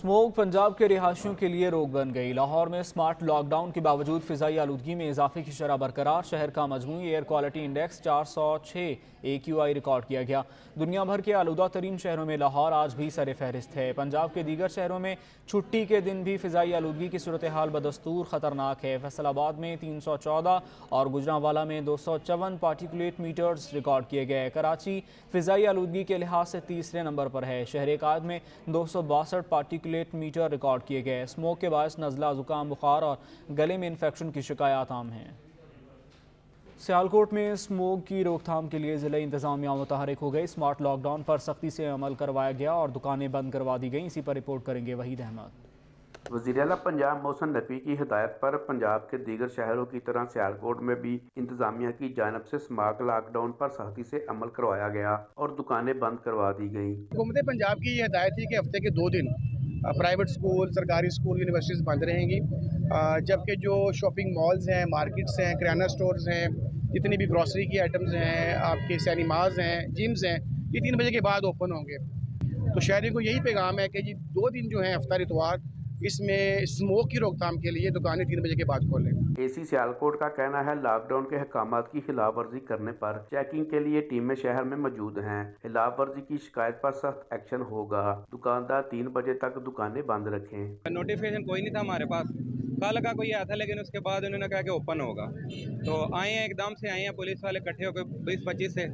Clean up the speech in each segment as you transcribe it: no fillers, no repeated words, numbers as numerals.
Smoke Punjab के रिहायशियों के लिए रोक बन गई। लाहौर में स्मार्ट लॉकडाउन के बावजूद फिजाई आलूदगी में इजाफे की शरह बरकरार। शहर का मजमूई air quality index 406 AQI record किया गया। दुनिया भर के आलूदा तरीन शहरों में लाहौर आज भी सर फहरिस्त है। पंजाब के दीगर शहरों में छुट्टी के दिन भी फिजाई आलूदगी की सूरत हाल बदस्तूर खतरनाक है। फैसलाबाद में 314 और गुजरांवाला में 254 पार्टिकुलेट मीटर्स रिकॉर्ड किए गए। कराची फिजाई आलूदगी के लिहाज से तीसरे नंबर पर है। शहर कायद में 262 पार्टिकुलेट मीटर रिकॉर्ड किए गए। स्मोक के बायस नज़ला, जुकाम, बुखार और गले में इन्फेक्शन की शिकायत आम हैं। सियालकोट में स्मोक की रोकथाम के लिए ज़िला इंतज़ामिया मुतहरिक हो गई। स्मार्ट लॉकडाउन पर सख्ती से अमल करवाया गया और दुकानें बंद करवा दी गईं। इसी पर रिपोर्ट करेंगे वहीद अहमद। वज़ीर-ए-आला पंजाब मोहसिन नकवी की हिदायत पर पंजाब के दीगर शहरों की तरह सियालकोट में भी इंतजामिया की जानिब से स्मार्ट लॉकडाउन पर सख्ती से अमल करवाया गया और दुकानें बंद करवा दी गईं। हुकूमत पंजाब की ये हिदायत थी कि हफ्ते के 2 दिन प्राइवेट स्कूल, सरकारी स्कूल, यूनिवर्सिटीज़ बंद रहेंगी, जबकि जो शॉपिंग मॉल्स हैं, मार्केट्स हैं, किराना स्टोर्स हैं, जितनी भी ग्रॉसरी की आइटम्स हैं, आपके सिनेमाज हैं, जिम्स हैं, ये 3 बजे के बाद ओपन होंगे। तो शहरियों को यही पैगाम है कि जी 2 दिन जो हैं हफ्ता इतवार, इसमें स्मोक की रोकथाम के लिए दुकानें 3 बजे के बाद खोलें। AC सियालकोट का कहना है लॉकडाउन के अहकामात की खिलाफ वर्जी करने पर चेकिंग के लिए टीमें शहर में मौजूद हैं। खिलाफ वर्जी की शिकायत पर सख्त एक्शन होगा। दुकानदार 3 बजे तक दुकानें बंद रखें। नोटिफिकेशन कोई नहीं था हमारे पास, कल का कोई आया था, लेकिन उसके बाद उन्होंने कहा कि ओपन होगा। तो आए हैं, एकदम से आए हैं पुलिस वाले इकट्ठे होकर 20-25 से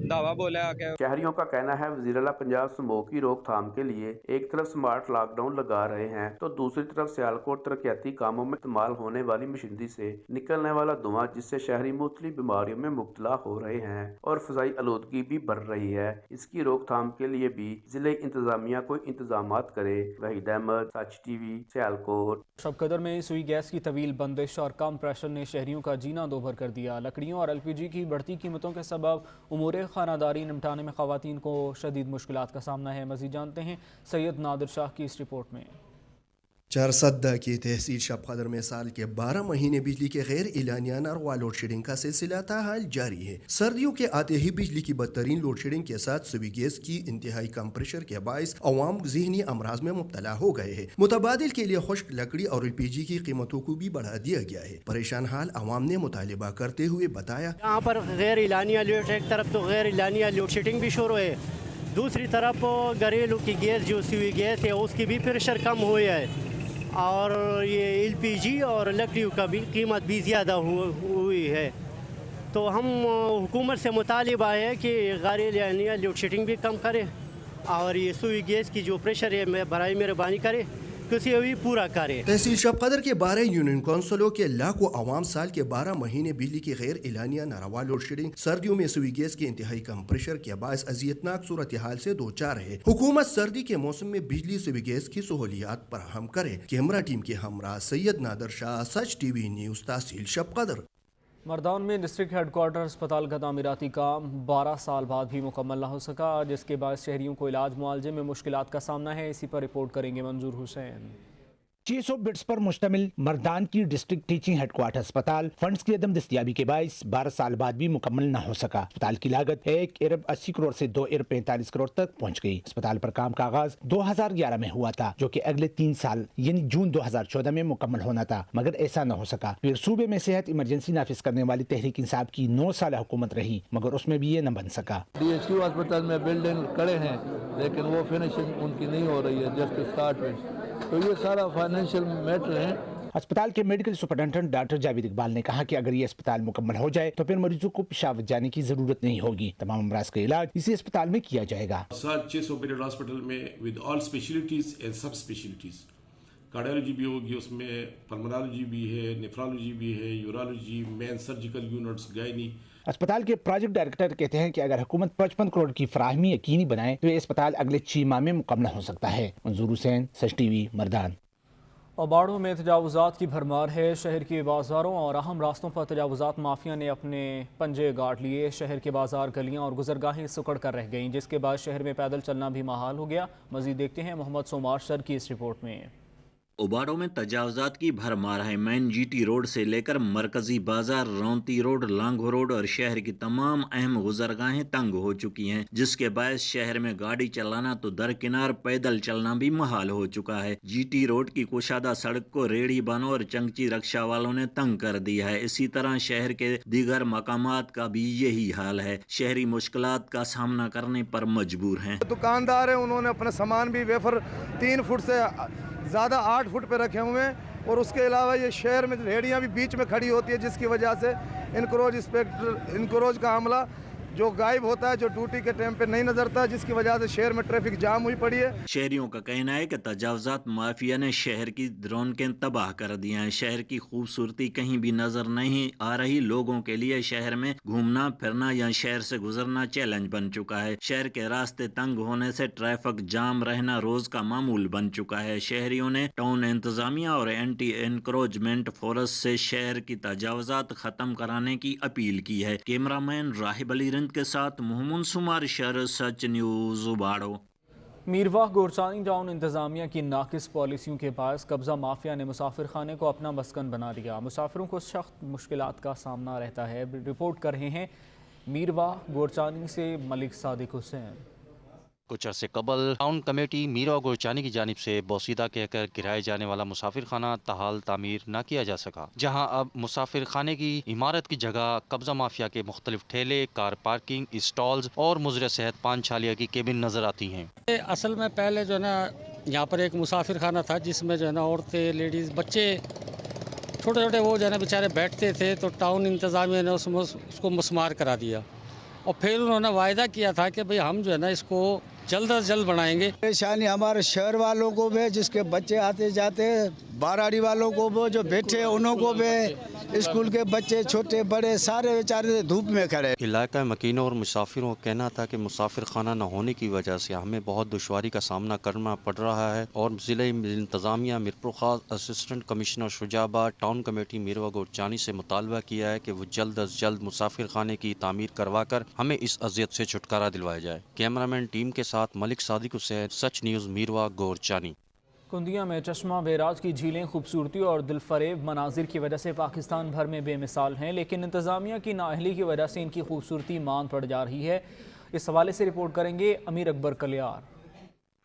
दावा बोला कि शहरियों का कहना है वज़ीर-ए-आला पंजाब स्मोक की रोकथाम के लिए एक तरफ स्मार्ट लॉकडाउन लगा रहे हैं तो दूसरी तरफ सियालकोट तरक्याती कामों में इस्तेमाल होने वाली मशीनरी से निकलने वाला धुआं, जिससे शहरी मुख्तलिफ बीमारियों में मुब्तला हो रहे हैं और फिजाई आलूदगी भी बढ़ रही है। इसकी रोकथाम के लिए भी जिले इंतजामिया कोई इंतजामात करे। वहीद अहमद, सच TV, सियालकोट। शबकदर में सुई गैस की तवील बंदिश और कम प्रेशर ने शहरियों का जीना दोभर कर दिया। लकड़ियों और LPG की बढ़ती कीमतों के सबब उमूर खानादारी निपटाने में ख़वातीन को शदीद मुश्किलात का सामना है। मज़ीद जानते हैं सैयद नादिर शाह की इस रिपोर्ट में। चारसद्दा की तहसील शबकदर में साल के 12 महीने बिजली के गैर एलानिया नरवा लोड शेडिंग का सिलसिला ताहाल जारी है। सर्दियों के आते ही बिजली की बदतरीन लोड शेडिंग के साथ सुबह गैस की इंतहाई कम प्रेशर के बायस अवाम ज़हनी अमराज में मुब्तला हो गए हैं। मुतबादिल के लिए खुश्क लकड़ी और LPG की कीमतों को भी बढ़ा दिया गया है। परेशान हाल अवाम ने मुतालिबा करते हुए बताया, यहाँ पर गैर एलानिया लोड, एक तरफ तो गैर एलानिया लोड शेडिंग भी शुरू है, दूसरी तरफ घरेलू की गैस जो सुई गैस है उसकी भी प्रेशर कम हुआ है और ये LPG और लकड़ियों का भी कीमत भी ज़्यादा हुई है। तो हम हुकूमत से मुतालिबा है कि गैर लोड शेडिंग भी कम करे और ये सुई गैस की जो प्रेशर है बराए मेहरबानी करे किसी भी पूरा करे। तहसील शबकदर के 12 यूनियन काउंसिलों के लाखों अवाम साल के 12 महीने बिजली की गैर एलानिया नारवा लोड शेडिंग, सर्दियों में सुई गैस के इंतहाई कम प्रेशर के बायस अजियतनाक सूरत हाल से दो चार है। हुकूमत सर्दी के मौसम में बिजली सुई गैस की सहूलियात फराहम करे। कैमरा टीम के हमरा सैयद नादिर शाह, सच TV न्यूज़, तहसील शबकदर। मरदान में डिस्ट्रिक्ट हेडक्वार्टर अस्पताल का तामीराती काम 12 साल बाद भी मुकम्मल न हो सका, जिसके बाद शहरियों को इलाज मुआलजे में मुश्किलात का सामना है। इसी पर रिपोर्ट करेंगे मंजूर हुसैन। 600 बेड्स पर मुश्तमिल मर्दान की डिस्ट्रिक्ट टीचिंग हेडक्वार्टर अस्पताल फंड्स की अदम दस्तियाबी के बायस 12 साल बाद भी मुकम्मल न हो सका। अस्पताल की लागत 1 अरब 80 करोड़ से 2 अरब 45 करोड़ तक पहुंच गई। अस्पताल पर काम का आगाज 2011 में हुआ था, जो कि अगले 3 साल यानी जून 2014 में मुकम्मल होना था, मगर ऐसा न हो सका। फिर सूबे में सेहत इमरजेंसी नाफिज करने वाली तहरीक इंसाफ की 9 साल हुकूमत रही, मगर उसमें भी ये न बन सका। DHQ अस्पताल में बिल्डिंग खड़े हैं लेकिन वो फिनिशिंग उनकी नहीं हो रही है, जस्ट स्टार्ट में। तो ये सारा फाइनेंशियल मैटर है। अस्पताल के medical superintendent doctor Javed Iqbal ने कहा कि अगर ये अस्पताल मुकम्मल हो जाए तो फिर मरीजों को पेशावर जाने की जरूरत नहीं होगी। तमाम अमराज का इलाज इसी अस्पताल में किया जाएगा। 600 बेडेड हॉस्पिटल में विद ऑल स्पेशलिटीज एंड सब स्पेशलिटीज, कार्डियोलॉजी भी होगी, उसमें पल्मोनोलॉजी भी है, नेफ्रोलॉजी भी है, urology, main surgical units, gynae. अस्पताल के प्रोजेक्ट डायरेक्टर कहते हैं कि अगर हुकूमत 55 करोड़ की फराहमी यकीनी बनाए तो ये अस्पताल अगले 6 माह में मुकम्मल हो सकता है। मंजूर हुसैन, सच TV, मर्दान। अबाड़ों में तजावुजात की भरमार है। शहर के बाजारों और अहम रास्तों पर तजावुजात माफिया ने अपने पंजे गाड़ लिए। शहर के बाजार, गलियां और गुजरगाहें सुकड़ कर रह गईं, जिसके बाद शहर में पैदल चलना भी महाल हो गया। मजीद देखते हैं मोहम्मद सोमार सर की इस रिपोर्ट में। उबाड़ों में तजावजात की भरमार है। मेन जीटी रोड से लेकर मरकजी बाजार, रौंती रोड, लांघो रोड और शहर की तमाम अहम गुजरगाहें तंग हो चुकी हैं, जिसके बायस शहर में गाड़ी चलाना तो दरकिनार पैदल चलना भी मुहाल हो चुका है। जीटी रोड की कुशादा सड़क को रेहड़ी बानों और चंगची रक्षा वालों ने तंग कर दिया है। इसी तरह शहर के दीगर मकामात का भी यही हाल है। शहरी मुश्किलात का सामना करने पर मजबूर हैं। दुकानदार है, उन्होंने अपना सामान भी वेफर 3 फुट से ज़्यादा 8 फुट पे रखे हुए हैं, और उसके अलावा ये शहर में रेहड़ियाँ भी बीच में खड़ी होती है, जिसकी वजह से इनक्रोच का अमला जो गायब होता है, जो ड्यूटी के टाइम पे नहीं नजरता, जिसकी वजह से शहर में ट्रैफिक जाम हुई पड़ी है। शहरियों का कहना है कि तजावजात माफिया ने शहर की रौनकें तबाह कर दी हैं। शहर की खूबसूरती कहीं भी नजर नहीं आ रही। लोगों के लिए शहर में घूमना फिरना या शहर से गुजरना चैलेंज बन चुका है। शहर के रास्ते तंग होने से ट्रैफिक जाम रहना रोज का मामूल बन चुका है। शहरियों ने टाउन इंतजामिया और एंटी एनक्रोचमेंट फोर्स से शहर की तजावजात खत्म कराने की अपील की है। कैमरामैन राहिब अली के साथ मोहम्मद सुमार, शहर सच न्यूज उबाड़ो। मीरवाह गोरचानी टाउन इंतजामिया की नाकिस पॉलिसियों के बायस कब्जा माफिया ने मुसाफिर खाने को अपना मस्कन बना दिया। मुसाफिरों को सख्त मुश्किलात का सामना रहता है। रिपोर्ट कर रहे हैं मीरवाह गोरचानी से मलिक सादिक हुसैन। कुछ अरसे कबल टाउन कमेटी मीरवाह गोरचानी की जानिब से बोसीदा कहकर गिराए जाने वाला मुसाफिर खाना ताहाल तामीर न किया जा सका, जहां अब मुसाफिर खाने की इमारत की जगह कब्जा माफिया के मुख्तलिफ ठेले, कार पार्किंग, स्टॉल्स और मुजर सेहत पान छालिया की केबिन नजर आती हैं। असल में पहले जो है ना यहाँ पर एक मुसाफिर खाना था, जिसमें जो है ना औरतें, लेडीज़, बच्चे छोटे छोटे वो जो है ना बेचारे बैठते थे, तो टाउन इंतजामिया ने उसको मस्मार करा दिया, और फिर उन्होंने वायदा किया था कि भाई हम जो है ना इसको जल्द अज जल्द बनाएंगे। परेशानी हमारे शहर वालों को भी, जिसके बच्चे आते जाते, बाराड़ी वालों को भी, जो बैठे उन्हों को भी, स्कूल के बच्चे छोटे बड़े सारे बेचारे धूप में खड़े। इलाका मकीनों और मुसाफिरों का कहना था कि मुसाफिर खाना न होने की वजह से हमें बहुत दुश्वारी का सामना करना पड़ रहा है, और ज़िले इंतज़ामिया Mirpur Khas assistant commissioner Shujabad town committee Mirwah Gorchani से मुतालबा किया है कि वो जल्द अज जल्द मुसाफिर खाने की तामीर करवा कर हमें इस अजियत से छुटकारा दिलवाया जाए। कैमरामैन टीम के साथ मलिक सादिक हुसैन, सच न्यूज़, मीरवाह गोरचानी। कुंदिया में चश्मा बैराज की झीलें खूबसूरती और दिलफरेब मनाजिर की वजह से पाकिस्तान भर में बेमिसाल हैं, लेकिन इंतज़ामिया की नाअहली की वजह से इनकी खूबसूरती मांद पड़ जा रही है। इस हवाले से रिपोर्ट करेंगे अमीर अकबर कलियार।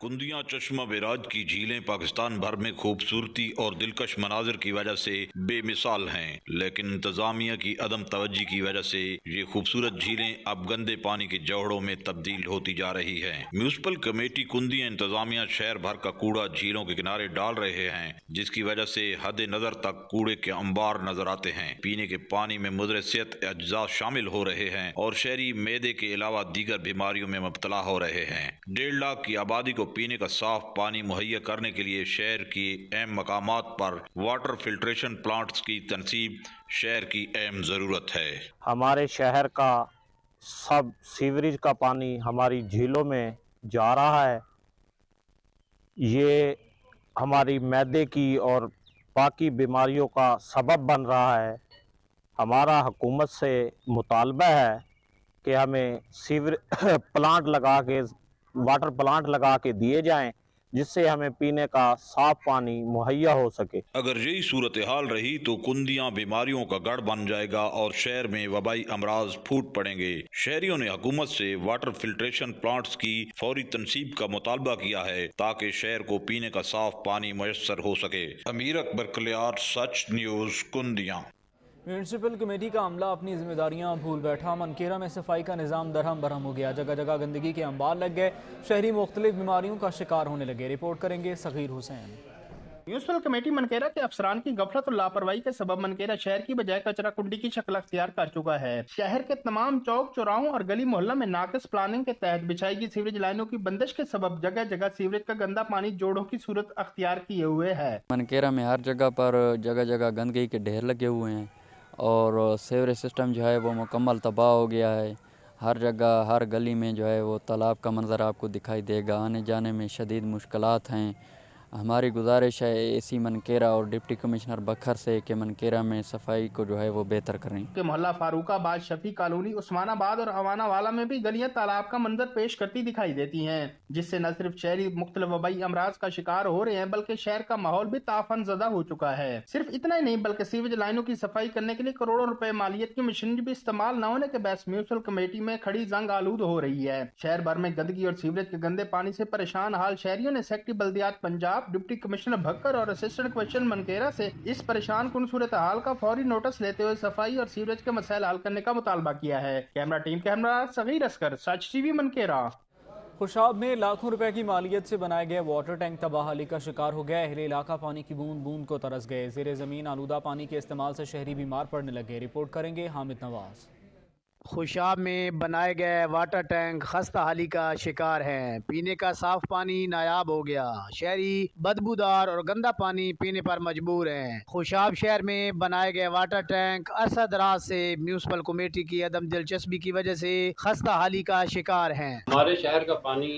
कुंदिया चश्मा बैराज की झीलें पाकिस्तान भर में खूबसूरती और दिलकश मनाजिर की वजह से बेमिसाल हैं, लेकिन इंतजामिया की अदम तवज्जी की वजह से ये खूबसूरत झीलें अब गंदे पानी के जौहड़ों में तब्दील होती जा रही हैं। म्यूनिसिपल कमेटी कुंदिया इंतजामिया शहर भर का कूड़ा झीलों के किनारे डाल रहे हैं, जिसकी वजह से हद नजर तक कूड़े के अंबार नजर आते हैं। पीने के पानी में मुदर सेहत अज्जा शामिल हो रहे हैं और शहरी मैदे के अलावा दीगर बीमारियों में मुब्तला हो रहे हैं। 1.5 लाख की आबादी को पीने का साफ पानी मुहैया करने के लिए शहर की अहम मकामात पर वाटर फिल्ट्रेशन प्लांट्स की तनसीब शहर की अहम ज़रूरत है। हमारे शहर का सब सीवरेज का पानी हमारी झीलों में जा रहा है। ये हमारी मैदे की और बाकी बीमारियों का सबब बन रहा है। हमारा हुकूमत से मुतालबा है कि हमें सीवरेज प्लांट लगा के, वाटर प्लांट लगा के दिए जाएं, जिससे हमें पीने का साफ पानी मुहैया हो सके। अगर यही सूरत हाल रही तो कुंदियां बीमारियों का गढ़ बन जाएगा और शहर में वबाई अमराज फूट पड़ेंगे। शहरियों ने हुकूमत से वाटर फिल्ट्रेशन प्लांट्स की फौरी तनसीब का मुतालबा किया है, ताकि शहर को पीने का साफ पानी मुयस्सर हो सके। अमीर अकबर कलियार, सच न्यूज़, कुंदिया। म्यूनसिपल कमेटी का अमला अपनी जिम्मेदारियां भूल बैठा। मनकेरा में सफाई का निज़ाम दरहम बरहम हो गया। जगह जगह गंदगी के अंबार लग गए। शहरी मुख्तलिफ बीमारियों का शिकार होने लगे। रिपोर्ट करेंगे सगीर हुसैन। म्यूनसिपल कमेटी मनकेरा के अफसरान की गफलत और लापरवाही के सबब मनकेरा शहर की बजाय कचरा कुंडी की शक्ल अख्तियार कर चुका है। शहर के तमाम चौक चौराहों और गली मोहल्ला में नाकिस प्लानिंग के तहत बिछाई गई सीवरेज लाइनों की बंदिश के सबब जगह जगह सीवरेज का गंदा पानी जोड़ों की सूरत अख्तियार किए हुए है। मनकेरा में हर जगह पर जगह गंदगी के ढेर लगे हुए हैं और सीवरेज सिस्टम जो है वो मुकम्मल तबाह हो गया है। हर जगह हर गली में जो है वो तालाब का मंजर आपको दिखाई देगा। आने जाने में शदीद मुश्किलात हैं। हमारी गुजारिश है एसी मनकेरा और डिप्टी कमिश्नर बखर से कि मनकेरा में सफाई को जो है वो बेहतर करें। के मोहल्ला फारूकाबाद, शफी कॉलोनी, उस्मानाबाद और अवाना वाला में भी गलियां तालाब का मंजर पेश करती दिखाई देती हैं, जिससे न सिर्फ शहरी मुख्तलिफ वबाई अमराज का शिकार हो रहे हैं बल्कि शहर का माहौल भी ताफन ज़दा हो चुका है। सिर्फ इतना ही नहीं बल्कि सीवेज लाइनों की सफाई करने के लिए करोड़ों रुपए मालियत की मशीनरी भी इस्तेमाल न होने के बायस म्यूनिसिपल कमेटी में खड़ी जंग आलूद हो रही है। शहर भर में गंदगी और सीवरेज के गंदे पानी से परेशान हाल शहरियों ने secretary बल्दियात Punjab, deputy commissioner Bhakkar और असिस्टेंट कमिश्नर मनकेरा से इस परेशान कुन सूरत हाल का फौरी नोटिस लेते हुए सफाई और सीवरेज के मसाइल हल करने का मुतालबा किया है। कैमरा टीम के हमरा सगीर असगर, सच टीवी मनकेरा। खुशाब में लाखों रुपए की मालियत से बनाए गए वाटर टैंक तबाहली का शिकार हो गया। अहले इलाका पानी की बूंद बूंद को तरस गए। ज़ेरे ज़मीन आलूदा पानी के इस्तेमाल से शहरी बीमार पड़ने लगे। रिपोर्ट करेंगे हामिद नवाज। खुशाब में बनाए गए वाटर टैंक खस्ता हाली का शिकार हैं। पीने का साफ पानी नायाब हो गया। शहरी बदबूदार और गंदा पानी पीने पर मजबूर हैं। खुशाब शहर में बनाए गए वाटर टैंक अरसा दराज से म्यूनिसिपल कमेटी की अदम दिलचस्पी की वजह से खस्ता हाली का शिकार हैं। हमारे शहर का पानी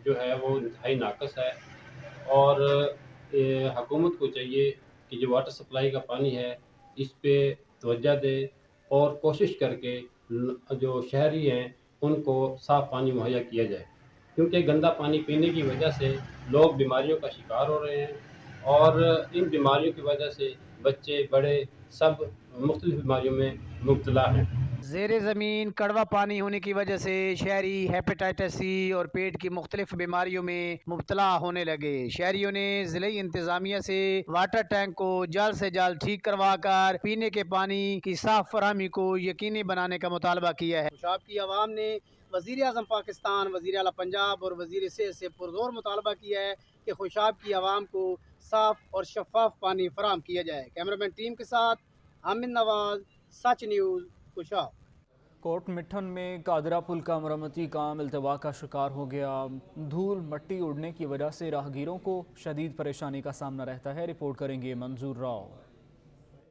जो है वो इंतहाई नाकस है और हुकूमत को चाहिए कि जो वाटर सप्लाई का पानी है इस पे तवज्जो दे और कोशिश करके जो शहरी हैं उनको साफ़ पानी मुहैया किया जाए, क्योंकि गंदा पानी पीने की वजह से लोग बीमारियों का शिकार हो रहे हैं और इन बीमारियों की वजह से बच्चे बड़े सब मुख्तलिफ बीमारियों में मुब्तला हैं। ज़ेरे ज़मीन कड़वा पानी होने की वजह से शहरी हेपेटाइटिस सी और पेट की मुख्तलिफ बीमारियों में मुब्तला होने लगे। शहरियों ने ज़िले इंतज़ामिया से वाटर टैंक को जल्द से जल्द ठीक करवा कर पीने के पानी की साफ फराहमी को यकीनी बनाने का मुतालबा किया है। खुशाब की आवाम ने वज़ीर आज़म पाकिस्तान, वज़ीर आला पंजाब और वज़ीर सेहत से पुरज़ोर मुतालबा किया है कि खुशाब की आवाम को साफ और शफाफ पानी फराहम किया जाए। कैमरामैन टीम के साथ हामिद नवाज, सच न्यूज़, खुशाब। कोट मिठन में कादरा पुल का मरम्मती काम इल्तवा का शिकार हो गया। धूल मट्टी उड़ने की वजह से राहगीरों को शदीद परेशानी का सामना रहता है। रिपोर्ट करेंगे मंजूर राव।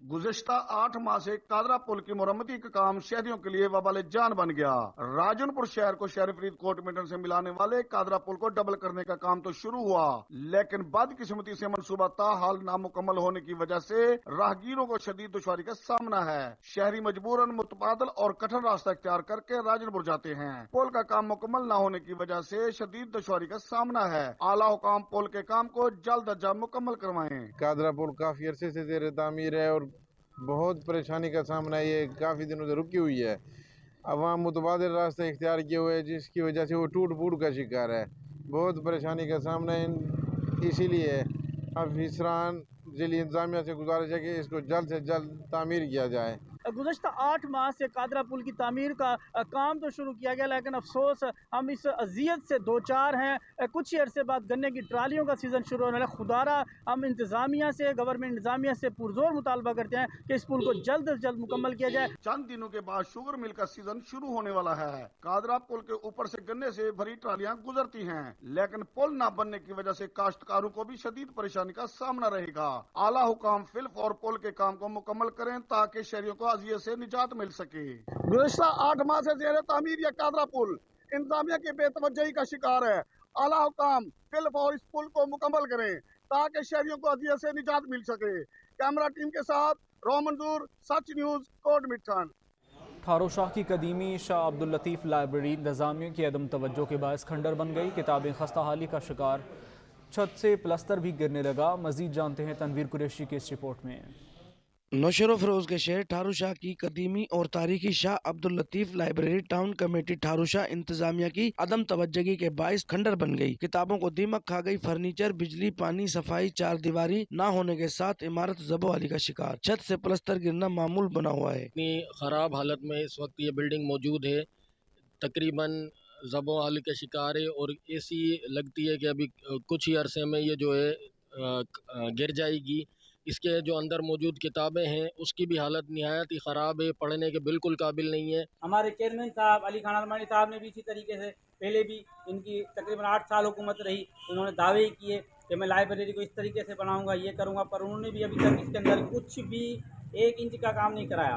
गुज़िश्ता 8 माह से कादरा पुल की मुरम्मती का काम शहरियों के लिए वबाले जान बन गया। राजनपुर शहर को शहर फरीदकोट मिठन से मिलाने वाले कादरा पुल को डबल करने का काम तो शुरू हुआ, लेकिन बदकिस्मती से मंसूबा ताहाल नामुकम्मल होने की वजह से राहगीरों को शदीद दुश्वारी का सामना है। शहरी मजबूरन मुतबादल और कठिन रास्ता इख्तियार करके राजनपुर जाते हैं। पुल का काम मुकम्मल न होने की वजह से शदीद दुश्वारी का सामना है। आला हुकाम पुल के काम को जल्द अज जल्द मुकम्मल करवाएं। कादरा पुल काफी अरसे से ज़ेर तामीर है और बहुत परेशानी का सामना ये काफ़ी दिनों से रुकी हुई है। अवाम मुतबादिल रास्ता इख्तियार किए हुए जिसकी वजह से वो टूट फूट का शिकार है। बहुत परेशानी का सामना इसीलिए अफसरान ज़िली इंतज़ामिया से गुजारिश है कि इसको जल्द से जल्द तामीर किया जाए। गुज़श्ता 8 माह से कादरा पुल की तामीर का काम तो शुरू किया गया, लेकिन अफसोस हम इस अजियत से दो चार हैं। कुछ ही अरसे बाद गन्ने की ट्रालियों का सीज़न शुरू होने वाला। खुदारा हम इंतज़ामिया से, गवर्नमेंट इंतज़ामिया से पुरजोर मुतालबा करते हैं कि इस पुल को जल्द से जल्द मुकम्मल किया जाए। चंद दिनों के बाद शुगर मिल का सीजन शुरू होने वाला है। कादरा पुल के ऊपर से गन्ने से भरी ट्रालियां गुजरती हैं, लेकिन पुल न बनने की वजह से काश्तकारों को भी शदीद परेशानी का सामना रहेगा। आला हुकाम फिल्फ और पुल के काम को मुकम्मल करें ताकि शहरियों को अजियत से निजात मिल सके। गुज़श्ता 8 माह से ज़ेरे तामीर यह कादरा पुल इंतजामिया की बेतवज्जही का शिकार है। आला हुकाम फिल्फ और इस पुल को मुकम्मल करें ताकि शहरियों को अजियत से निजात मिल सके। कैमरा टीम के साथ रो मंजूर, सच न्यूज़, कोट मिठन। ठारो शाह की कदीमी शाह अब्दुल लतीफ़ लाइब्रेरी इंतज़ामिया की अदम तवज्जो के बायस खंडर बन गई। किताबें खस्ता हाली का शिकार, छत से प्लस्तर भी गिरने लगा। मजीद जानते हैं तनवीर कुरैशी की इस रिपोर्ट में। नौशर फरोज के शहर ठारू शाह की कदीमी और तारीखी Shah Abdul Latif library town committee ठारू शाह इंतजामिया की अदम तवज्जगी के बायस खंडर बन गई। किताबों को दीमक खा गई। फर्नीचर, बिजली, पानी, सफाई, चार दीवारी न होने के साथ इमारत ज़बोवाली का शिकार। छत से प्लस्तर गिरना मामूल बना हुआ है। इतनी खराब हालत में इस वक्त ये बिल्डिंग मौजूद है, तकरीबन ज़बोवाली का शिकार है और ऐसी लगती है कि अभी कुछ ही अरसे में ये जो है गिर जाएगी। इसके जो अंदर मौजूद किताबें हैं उसकी भी हालत निहायत ही ख़राब है, पढ़ने के बिल्कुल काबिल नहीं है। हमारे चेयरमैन साहब अली खान अलमानी साहब ने भी इसी तरीके से पहले भी इनकी तकरीबन 8 साल हुकूमत रही, इन्होंने दावे किए कि मैं लाइब्रेरी को इस तरीके से बनाऊंगा, ये करूंगा, पर उन्होंने भी अभी तक इसके अंदर कुछ भी 1 इंच का काम नहीं कराया।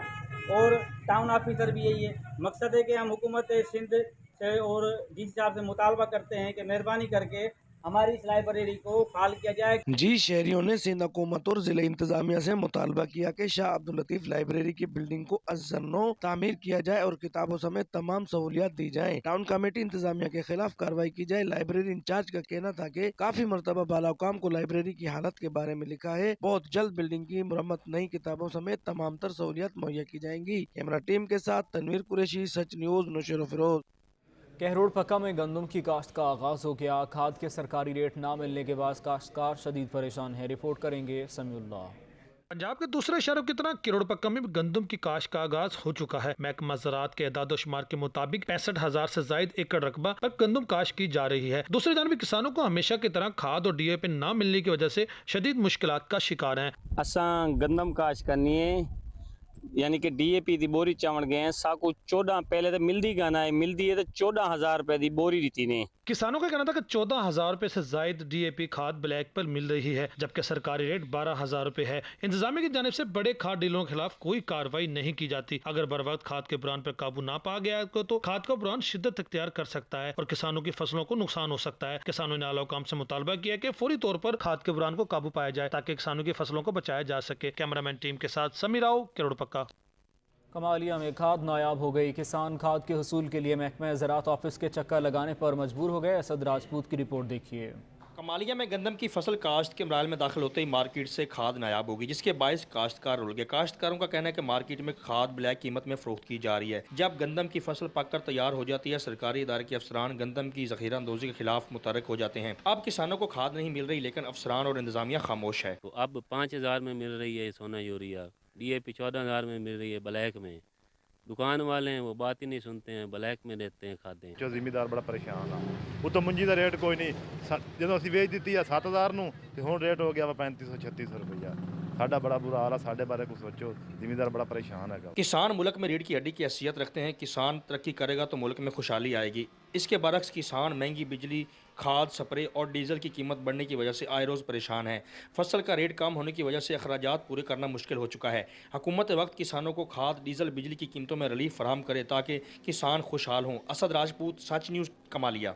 और टाउन ऑफिसर भी यही है। मकसद है कि हम हुकूमत सिंध से और डी सी साहब से मुतालबा करते हैं कि मेहरबानी करके हमारी इस लाइब्रेरी को बहाल किया जाए। जी शहरियों ने सिंध हुकूमत और जिला इंतजामिया से मुतालबा किया कि शाह अब्दुल लतीफ लाइब्रेरी की बिल्डिंग को अज़-नो तामीर किया जाए और किताबों समेत तमाम सहूलियात दी जाए। टाउन कमेटी इंतजामिया के खिलाफ कार्रवाई की जाए। लाइब्रेरी इंचार्ज का कहना था कि काफी मरतबा बालाकाम को लाइब्रेरी की हालत के बारे में लिखा है, बहुत जल्द बिल्डिंग की मुरम्मत, नई किताबों समेत तमाम तर सहूलियात मुहैया की जाएंगी। कैमरा टीम के साथ तनवीर कुरैशी, सच न्यूज, नौशेर फिरोज। कहरोड पक्का में गंदम की काश्त का आगाज हो गया। खाद के सरकारी रेट ना मिलने के बाद काश्तकार शदीद परेशान है। रिपोर्ट करेंगे समीउल्लाह। पंजाब के दूसरे शहरों की तरह किरोड़ पक्का में गंदम की काश्त का आगाज हो चुका है। महकमा ज़राअत के एदाद शुमार के मुताबिक 65,000 से जायद एकड़ रकबा पर गंदम काश्त की जा रही है। दूसरी जानब किसानों को हमेशा की तरह खाद और DAP न मिलने की वजह से शदीद मुश्किलात का शिकार हैं। असा गंदम काश्त करनी है, यानी कि DAP दी बोरी चावल गए हैं साकू 14 पहले तो मिलती गाना है, मिलती है तो 14,000 रुपए दी बोरी दी ने। किसानों का कहना था कि 14,000 रुपए से जायद DAP खाद ब्लैक पर मिल रही है, जबकि सरकारी रेट 12,000 रुपए है। इंतजामिया की जानिब से बड़े खाद डीलरों के खिलाफ कोई कार्रवाई नहीं की जाती। अगर बर वक्त खाद के बुरान पर काबू ना पा गया तो खाद का बुरान शिद्दत इख्तियार कर सकता है और किसानों की फसलों को नुकसान हो सकता है। किसानों ने आला हुकाम से मुतालबा किया कि फौरी तौर पर खाद के बुरान को काबू पाया जाए ताकि किसानों की फसलों को बचाया जा सके। कैमरामैन टीम के साथ समीर राव, किरोड़ पक्का। कमालिया में खाद नायाब हो गई। किसान खाद के हसूल के लिए महकमा ज़राअत ऑफिस के चक्कर लगाने पर मजबूर हो गए। असद राजपूत की रिपोर्ट देखिए। कमालिया में गंदम की फसल काश्त के मराहल में दाखिल होते ही मार्केट से खाद नायाब होगी, जिसके बायस काश्तकार रुल गए। काश्तकारों का कहना है कि मार्केट में खाद ब्लैक कीमत में फरोख्त की जा रही है। जब गंदम की फसल पक कर तैयार हो जाती है, सरकारी इदारे के अफसरान गंदम की ज़ख़ीरा अंदोज़ी के खिलाफ मुतहर्रिक हो जाते हैं। अब किसानों को खाद नहीं मिल रही, लेकिन अफसरान और इंतजामिया खामोश है। तो अब 5,000 में मिल रही है सोना यूरिया, DAP 14,000 में मिल रही है ब्लैक में। दुकान वाले हैं वो बात ही नहीं सुनते हैं, ब्लैक में देते हैं खादें। जो जिमीदार बड़ा परेशान आ, उतो मुंजी का रेट कोई नहीं। जो असीं वेच दी है 7,000 नूं ते हुण रेट हो गया वा 3500-3600 रुपया। साडा बड़ा बुरा हाल है, साडे बारे कुछ सोचो। जिमीदार बड़ा परेशान है। किसान मुल्क में रीढ़ की हड्डी की हैसियत रखते हैं। किसान तरक्की करेगा तो मुल्क में खुशहाली आएगी। इसके बरक्स किसान महंगी बिजली, खाद, स्प्रे और डीजल की कीमत बढ़ने की वजह से आए रोज़ परेशान है। फसल का रेट कम होने की वजह से अखराजात पूरे करना मुश्किल हो चुका है। हुकूमत वक्त किसानों को खाद, डीजल, बिजली की कीमतों में रिलीफ फराहम करे ताकि किसान खुशहाल हों। असद राजपूत, सच न्यूज़, कमालिया।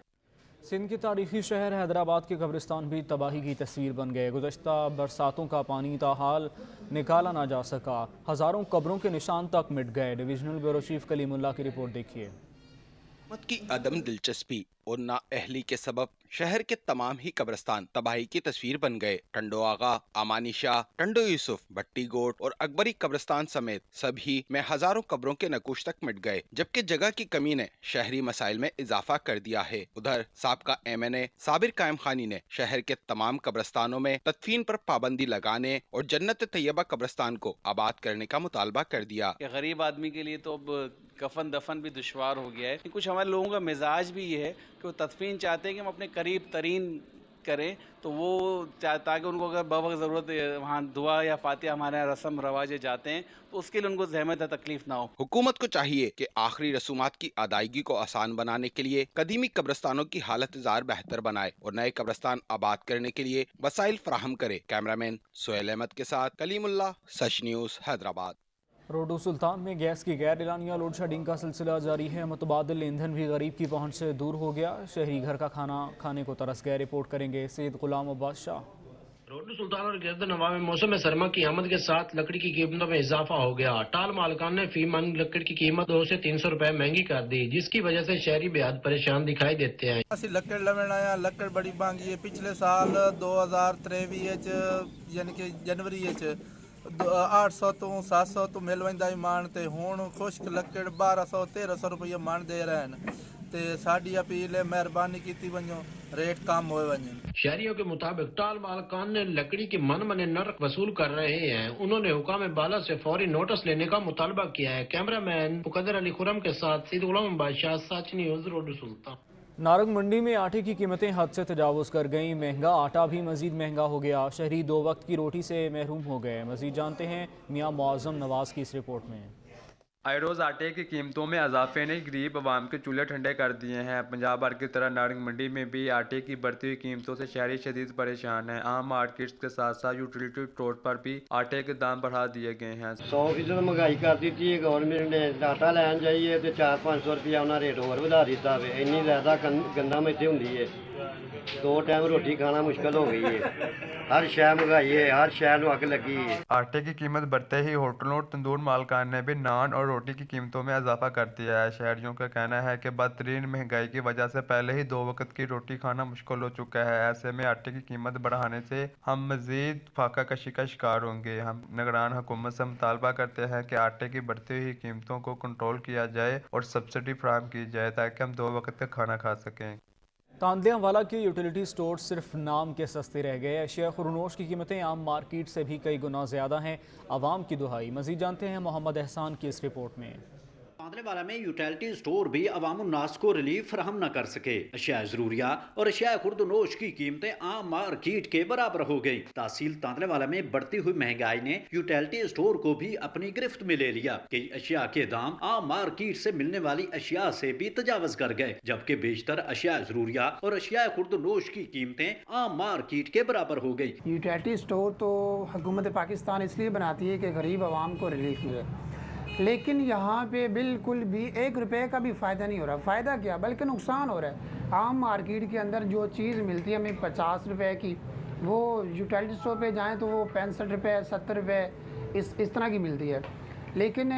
सिंध के तारीखी शहर हैदराबाद के कब्रिस्तान भी तबाही की तस्वीर बन गए। गुज़श्ता बरसातों का पानी ताहाल निकाला ना जा सका। हज़ारों कब्रों के निशान तक मिट गए। डिविजनल ब्यूरो चीफ कलीमुल्लाह की रिपोर्ट देखिए। हुकूमत की अदम दिलचस्पी और नाअहली के सबब शहर के तमाम ही कब्रिस्तान तबाही की तस्वीर बन गए। टंडो आगा, अमानी शाह, टंडो यूसुफ, भट्टी गोट और अकबरी कब्रिस्तान समेत सभी में हजारों कब्रों के नकूश तक मिट गए, जबकि जगह की कमी ने शहरी मसाइल में इजाफा कर दिया है। उधर साबका MNA साबिर कायम खानी ने शहर के तमाम कब्रिस्तानों में तदफीन पर पाबंदी लगाने और जन्नत तैयबा कब्रिस्तान को आबाद करने का मुतालबा कर दिया। गरीब आदमी के लिए तो अब कफन दफन भी दुश्वार हो गया है। कुछ हमारे लोगों का मिजाज भी ये है कि वो तदफीन चाहते हैं कि हम अपने करीब तरीन करें, तो वो ताकि उनको अगर बवक्त ज़रूरत वहाँ दुआ या फातिहा हमारे यहाँ रस्म रवाजे जाते हैं तो उसके लिए उनको ज़हमत या तकलीफ ना हो। हुकूमत को चाहिए कि आखिरी रसूमात की अदायगी को आसान बनाने के लिए कदीमी कब्रिस्तानों की हालत ज़ार बेहतर बनाए और नए कब्रिस्तान आबाद करने के लिए वसाइल फराहम करे। कैमरामैन सोहेल अहमद के साथ कलीमुल्लाह, सच न्यूज़, हैदराबाद। रोडो सुल्तान में गैस की गैर एलानिया लोड शेडिंग का सिलसिला जारी है। मुतबादिल ईंधन भी गरीब की पहुंच से दूर हो गया। शहरी घर का खाना खाने को तरस गए। रिपोर्ट करेंगे सैयद गुलाम अब्बास शाह। रोडो सुल्तान और गिरद नवा में मौसम सरमा की आमद के साथ लकड़ी की कीमतों में इजाफा हो गया। टाल मालिकान ने फी मन लकड़ी की कीमत 200 से 300 रुपए महंगी कर दी, जिसकी वजह से शहरी बेहद परेशान दिखाई देते हैं। ਅਸੀਂ ਲੱਕੜ ਲੈਣਾ ਆ, ਲੱਕੜ ਬੜੀ महंगी है। पिछले साल 2023 यानी कि जनवरी 800 ਤੋਂ 700 ਤੋਂ ਮਿਲ ਵੰਦਾ ਇਮਾਨ ਤੇ ਹੁਣ ਖੁਸ਼ਕ ਲੱਕੜ 1200-1300 ਰੁਪਏ ਮਣ ਦੇ ਰਹੇ ਹਨ ਤੇ ਸਾਡੀ ਅਪੀਲ ਹੈ ਮਿਹਰਬਾਨੀ ਕੀਤੀ ਵੰਜੋ रेट कम होए वंजन। शहरियों के मुताबिक टाल मालकान ने लकड़ी के मन मने नर्क वसूल कर रहे हैं। उन्होंने हुकाम बाला से फौरी नोटिस लेने का मुतालबा किया है। कैमरामैन मुकद्दर अली खुरम के साथ सैयद गुलाम बादशाह, सच न्यूज़, रोडो सुल्तान। नारंग मंडी में आटे की कीमतें हद से तजावुज़ कर गईं। महंगा आटा भी मजीद महंगा हो गया। शहरी 2 वक्त की रोटी से महरूम हो गए। मजीद जानते हैं मियाँ मुआज़्ज़म नवाज़ की इस रिपोर्ट में। आए रोज़ आटे की कीमतों में इजाफे ने गरीब आवाम के चूल्हे ठंडे कर दिए हैं। पंजाब भर की तरह नारंग मंडी में भी आटे की बढ़ती हुई कीमतों से शहरी शदीद परेशान हैं। आम मार्केट्स के साथ साथ यूटिलिटी स्टोर पर भी आटे के दाम बढ़ा दिए गए हैं। 100% महंगाई कर दी थी गवर्नमेंट ने। आटा लैन जाइए तो 400-500 रुपया उन्हें रेट होर बढ़ा दिता है। इन्नी ज़्यादा गंदम इतने होंगी है 2 टाइम रोटी खाना मुश्किल हो गई है। हर शय महंगाई है, हर शय ਨੂੰ ਅੱਗ ਲੱਗੀ है। आटे की कीमत बढ़ते ही होटलों और तंदूर मालकान ने भी नान और रोटी की कीमतों में इजाफा कर दिया है। शहरियों का कहना है कि बदतरीन महंगाई की वजह से पहले ही 2 वक्त की रोटी खाना मुश्किल हो चुका है। ऐसे में आटे की कीमत बढ़ाने से हम मजीद फाका कशी का शिकार होंगे। हम निगरान हुकूमत से मुतालबा करते हैं कि आटे की बढ़ती हुई कीमतों को कंट्रोल किया जाए और सब्सिडी फराहम की जाए ताकि हम 2 वक्त का खाना खा सकें। तांदियांवाला के यूटिलिटी स्टोर सिर्फ नाम के सस्ते रह गए। अशिया खुरनोश की कीमतें आम मार्केट से भी कई गुना ज़्यादा हैं। आवाम की दुहाई। मज़ीद जानते हैं मोहम्मद एहसान की इस रिपोर्ट में। तांदलेवाला में यूटिलिटी स्टोर भी अवामुन्नास को रिलीफ फराहम न कर सके। अशिया ज़रूरिया और अशिया खुर्दनोश की कीमतें आम मार्केट के बराबर हो गई। तहसील तांदलेवाला में बढ़ती हुई महंगाई ने यूटिलिटी स्टोर को भी अपनी गिरफ्त में ले लिया। कई अशिया के दाम आम मार्केट से मिलने वाली अशिया से भी तजावज कर गए, जबकि बेशतर अशिया ज़रूरिया और अशिया खुर्दनोश की कीमतें आम मार्केट के बराबर हो गई। यूटिलिटी स्टोर तो हुकूमत पाकिस्तान इसलिए बनाती है कि गरीब आवाम को रिलीफ मिले, लेकिन यहाँ पे बिल्कुल भी 1 रुपये का भी फ़ायदा नहीं हो रहा। फ़ायदा क्या बल्कि नुकसान हो रहा है। आम मार्केट के अंदर जो चीज़ मिलती है हमें 50 रुपये की, वो यूटिलिटी स्टोर पे जाएं तो वो 65 रुपये 70 रुपये इस तरह की मिलती है। लेकिन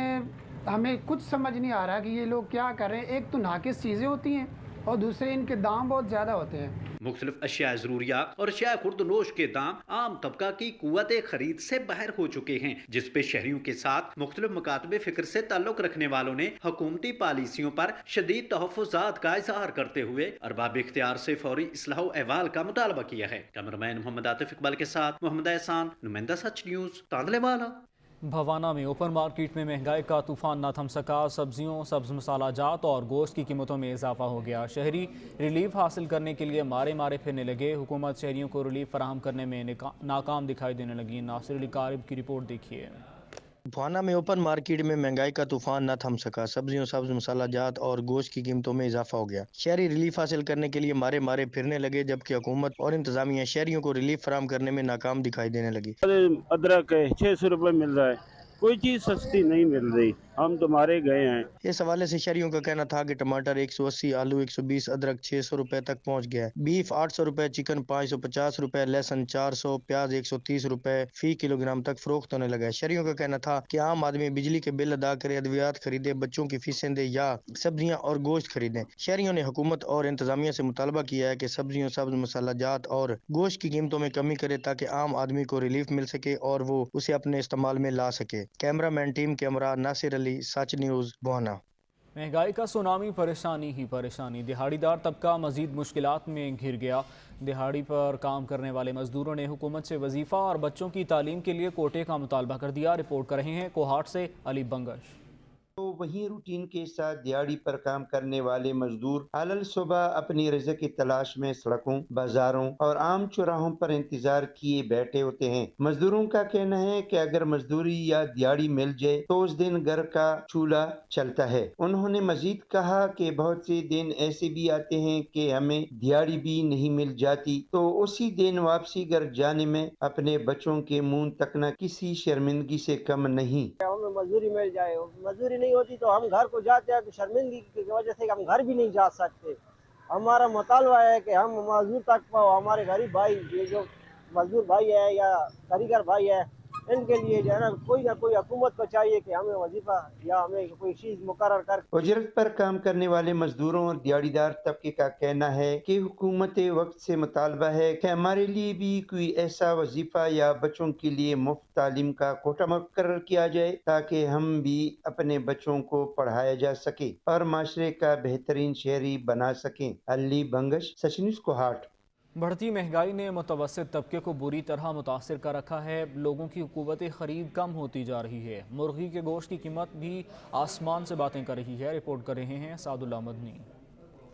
हमें कुछ समझ नहीं आ रहा कि ये लोग क्या कर रहे हैं। एक तो नाकिस चीज़ें होती हैं और दूसरे इनके दाम बहुत ज़्यादा होते हैं। मुख्तलिफ अशिया ज़रूरिया और अशिया खुर्दनोश के दाम आम तबका की कुव्वत खरीद से बाहर हो चुके हैं, जिस पे शहरियों के साथ मुख्तलिफ मकातबे फिक्र से ताल्लुक रखने वालों ने हुकूमती पॉलिसियों पर शदीद तहफ़्फ़ुज़ात का इज़हार करते हुए अरबाब इख्तियार से फौरी इस्लाह अहवाल का मुतालबा किया है। कैमरामैन मोहम्मद आतिफ इकबाल के साथ मोहम्मद एहसान, नुमाइंदा सच न्यूज़, तांदलेवाला। भवाना में ओपन मार्केट में महंगाई का तूफान न थम सका। सब्जियों, सब्ज मसाला जात और गोश्त की कीमतों में इजाफा हो गया। शहरी रिलीफ हासिल करने के लिए मारे मारे फिरने लगे। हुकूमत शहरियों को रिलीफ फराहम करने में नाकाम दिखाई देने लगी। नासिर अली कारिब की रिपोर्ट देखिए। भवाना में ओपन मार्केट में महंगाई का तूफान न थम सका। सब्जियों, सब्ज मसाला जात और गोश्त की कीमतों में इजाफा हो गया। शहरी रिलीफ हासिल करने के लिए मारे मारे फिरने लगे, जबकि हुकूमत और इंतजामिया शहरियों को रिलीफ फराहम करने में नाकाम दिखाई देने लगी। अदरक 600 रुपये मिल रहा है, कोई चीज़ सस्ती नहीं मिल रही। हम तो मारे गए हैं। इस हवाले से शहरियों का कहना था कि टमाटर 180, आलू 120, अदरक 600 रुपए तक पहुंच गया है। बीफ 800 रुपए, चिकन 550 रुपए, लहसुन 400, प्याज 130 रुपए फी किलोग्राम तक फरोख्त होने लगा है। शहरियों का कहना था कि आम आदमी बिजली के बिल अदा करे, अद्वियात खरीदे, बच्चों की फीसें दे या सब्जियां और गोश्त खरीदें। शहरियों ने हुकूमत और इंतजामिया से मुतालबा किया है कि सब्जियों, सब्ज मसाला जात और गोश्त की कीमतों में कमी करे ताकि आम आदमी को रिलीफ मिल सके और वो उसे अपने इस्तेमाल में ला सके। Cameraman team camera Nasir Ali, Sach news, Bhawana. महंगाई का सुनामी, परेशानी ही परेशानी। दिहाड़ीदार तबका मजीद मुश्किलात में घिर गया। दिहाड़ी पर काम करने वाले मजदूरों ने हुकूमत से वजीफा और बच्चों की तालीम के लिए कोटे का मुतालबा कर दिया। रिपोर्ट कर रहे हैं कोहाट से अली बंगश। तो वहीं रूटीन के साथ दिहाड़ी पर काम करने वाले मजदूर अलल सुबह अपनी रिज़्क़ की तलाश में सड़कों, बाजारों और आम चौराहों पर इंतजार किए बैठे होते हैं। मजदूरों का कहना है कि अगर मजदूरी या दिहाड़ी मिल जाए तो उस दिन घर का चूल्हा चलता है। उन्होंने मजीद कहा कि बहुत से दिन ऐसे भी आते हैं कि हमें दिहाड़ी भी नहीं मिल जाती, तो उसी दिन वापसी घर जाने में अपने बच्चों के मुंह तकना किसी शर्मिंदगी से कम नहीं। हमें मजदूरी मिल जाए, मजदूरी नहीं होती तो हम घर को जाते हैं तो शर्मिंदगी की वजह से हम घर भी नहीं जा सकते। हमारा मुतालबा है कि हम मजदूर तक पाओ, हमारे गरीब भाई, ये जो मजदूर भाई है या कारीगर भाई है, इनके लिए जो है ना कोई हुकूमत को चाहिए कि हमें वजीफा या हमें कोई चीज मुकर्रर कर। उजरत पर काम करने वाले मजदूरों और दिहाड़ीदार तबके का कहना है कि हुकूमत वक्त से मुतालबा है कि हमारे लिए भी कोई ऐसा वजीफा या बच्चों के लिए मुफ्त तालीम का कोटा मुकर्रर किया जाए ताकि हम भी अपने बच्चों को पढ़ाया जा सके और माशरे का बेहतरीन शहरी बना सकें। अली बंगश, सच न्यूज़, कोहाट। बढ़ती महंगाई ने मुतवस्सित तबके को बुरी तरह मुतासिर कर रखा है। लोगों की क़ुव्वत ख़रीद कम होती जा रही है। मुर्गी के गोश्त की कीमत भी आसमान से बातें कर रही है। रिपोर्ट कर रहे हैं सादुल्ला मदनी।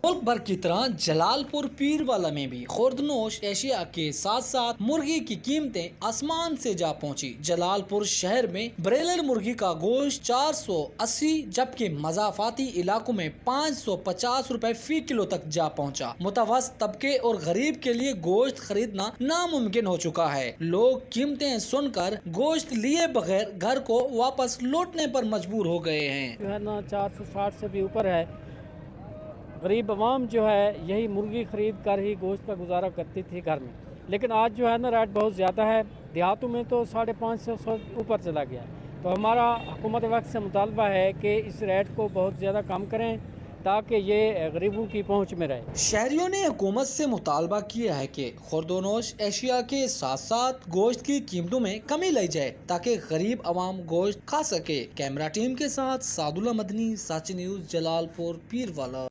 मुल्क भर की तरह जलालपुर पीरवाला में भी खुर्दनोश एशिया के साथ साथ मुर्गी की कीमतें आसमान से जा पहुंची। जलालपुर शहर में ब्रेलर मुर्गी का गोश्त 480 जबकि मजाफाती इलाकों में 550 रुपए फी किलो तक जा पहुंचा। मुतवस्सित तबके और गरीब के लिए गोश्त खरीदना नामुमकिन हो चुका है। लोग कीमतें सुनकर गोश्त लिए बगैर घर को वापस लौटने पर मजबूर हो गए हैं। 460 से भी ऊपर है गरीब आवाम जो है यही मुर्गी खरीद कर ही गोश्त का गुजारा करती थी घर में, लेकिन आज जो है ना रेट बहुत ज़्यादा है। देहातों में तो 550 ऊपर चला गया। तो हमारा हुकूमत वक्त से मुतालबा है कि इस रेट को बहुत ज़्यादा कम करें ताकि ये गरीबों की पहुंच में रहे। शहरियों ने हुकूमत से मुतालबा किया है कि खुर्दोनोश एशिया के साथ साथ गोश्त की कीमतों में कमी लाई जाए ताकि गरीब आवाम गोश्त खा सके। कैमरा टीम के साथ सादुल्ला मदनी, सच न्यूज़, जलालपुर पीरवाला।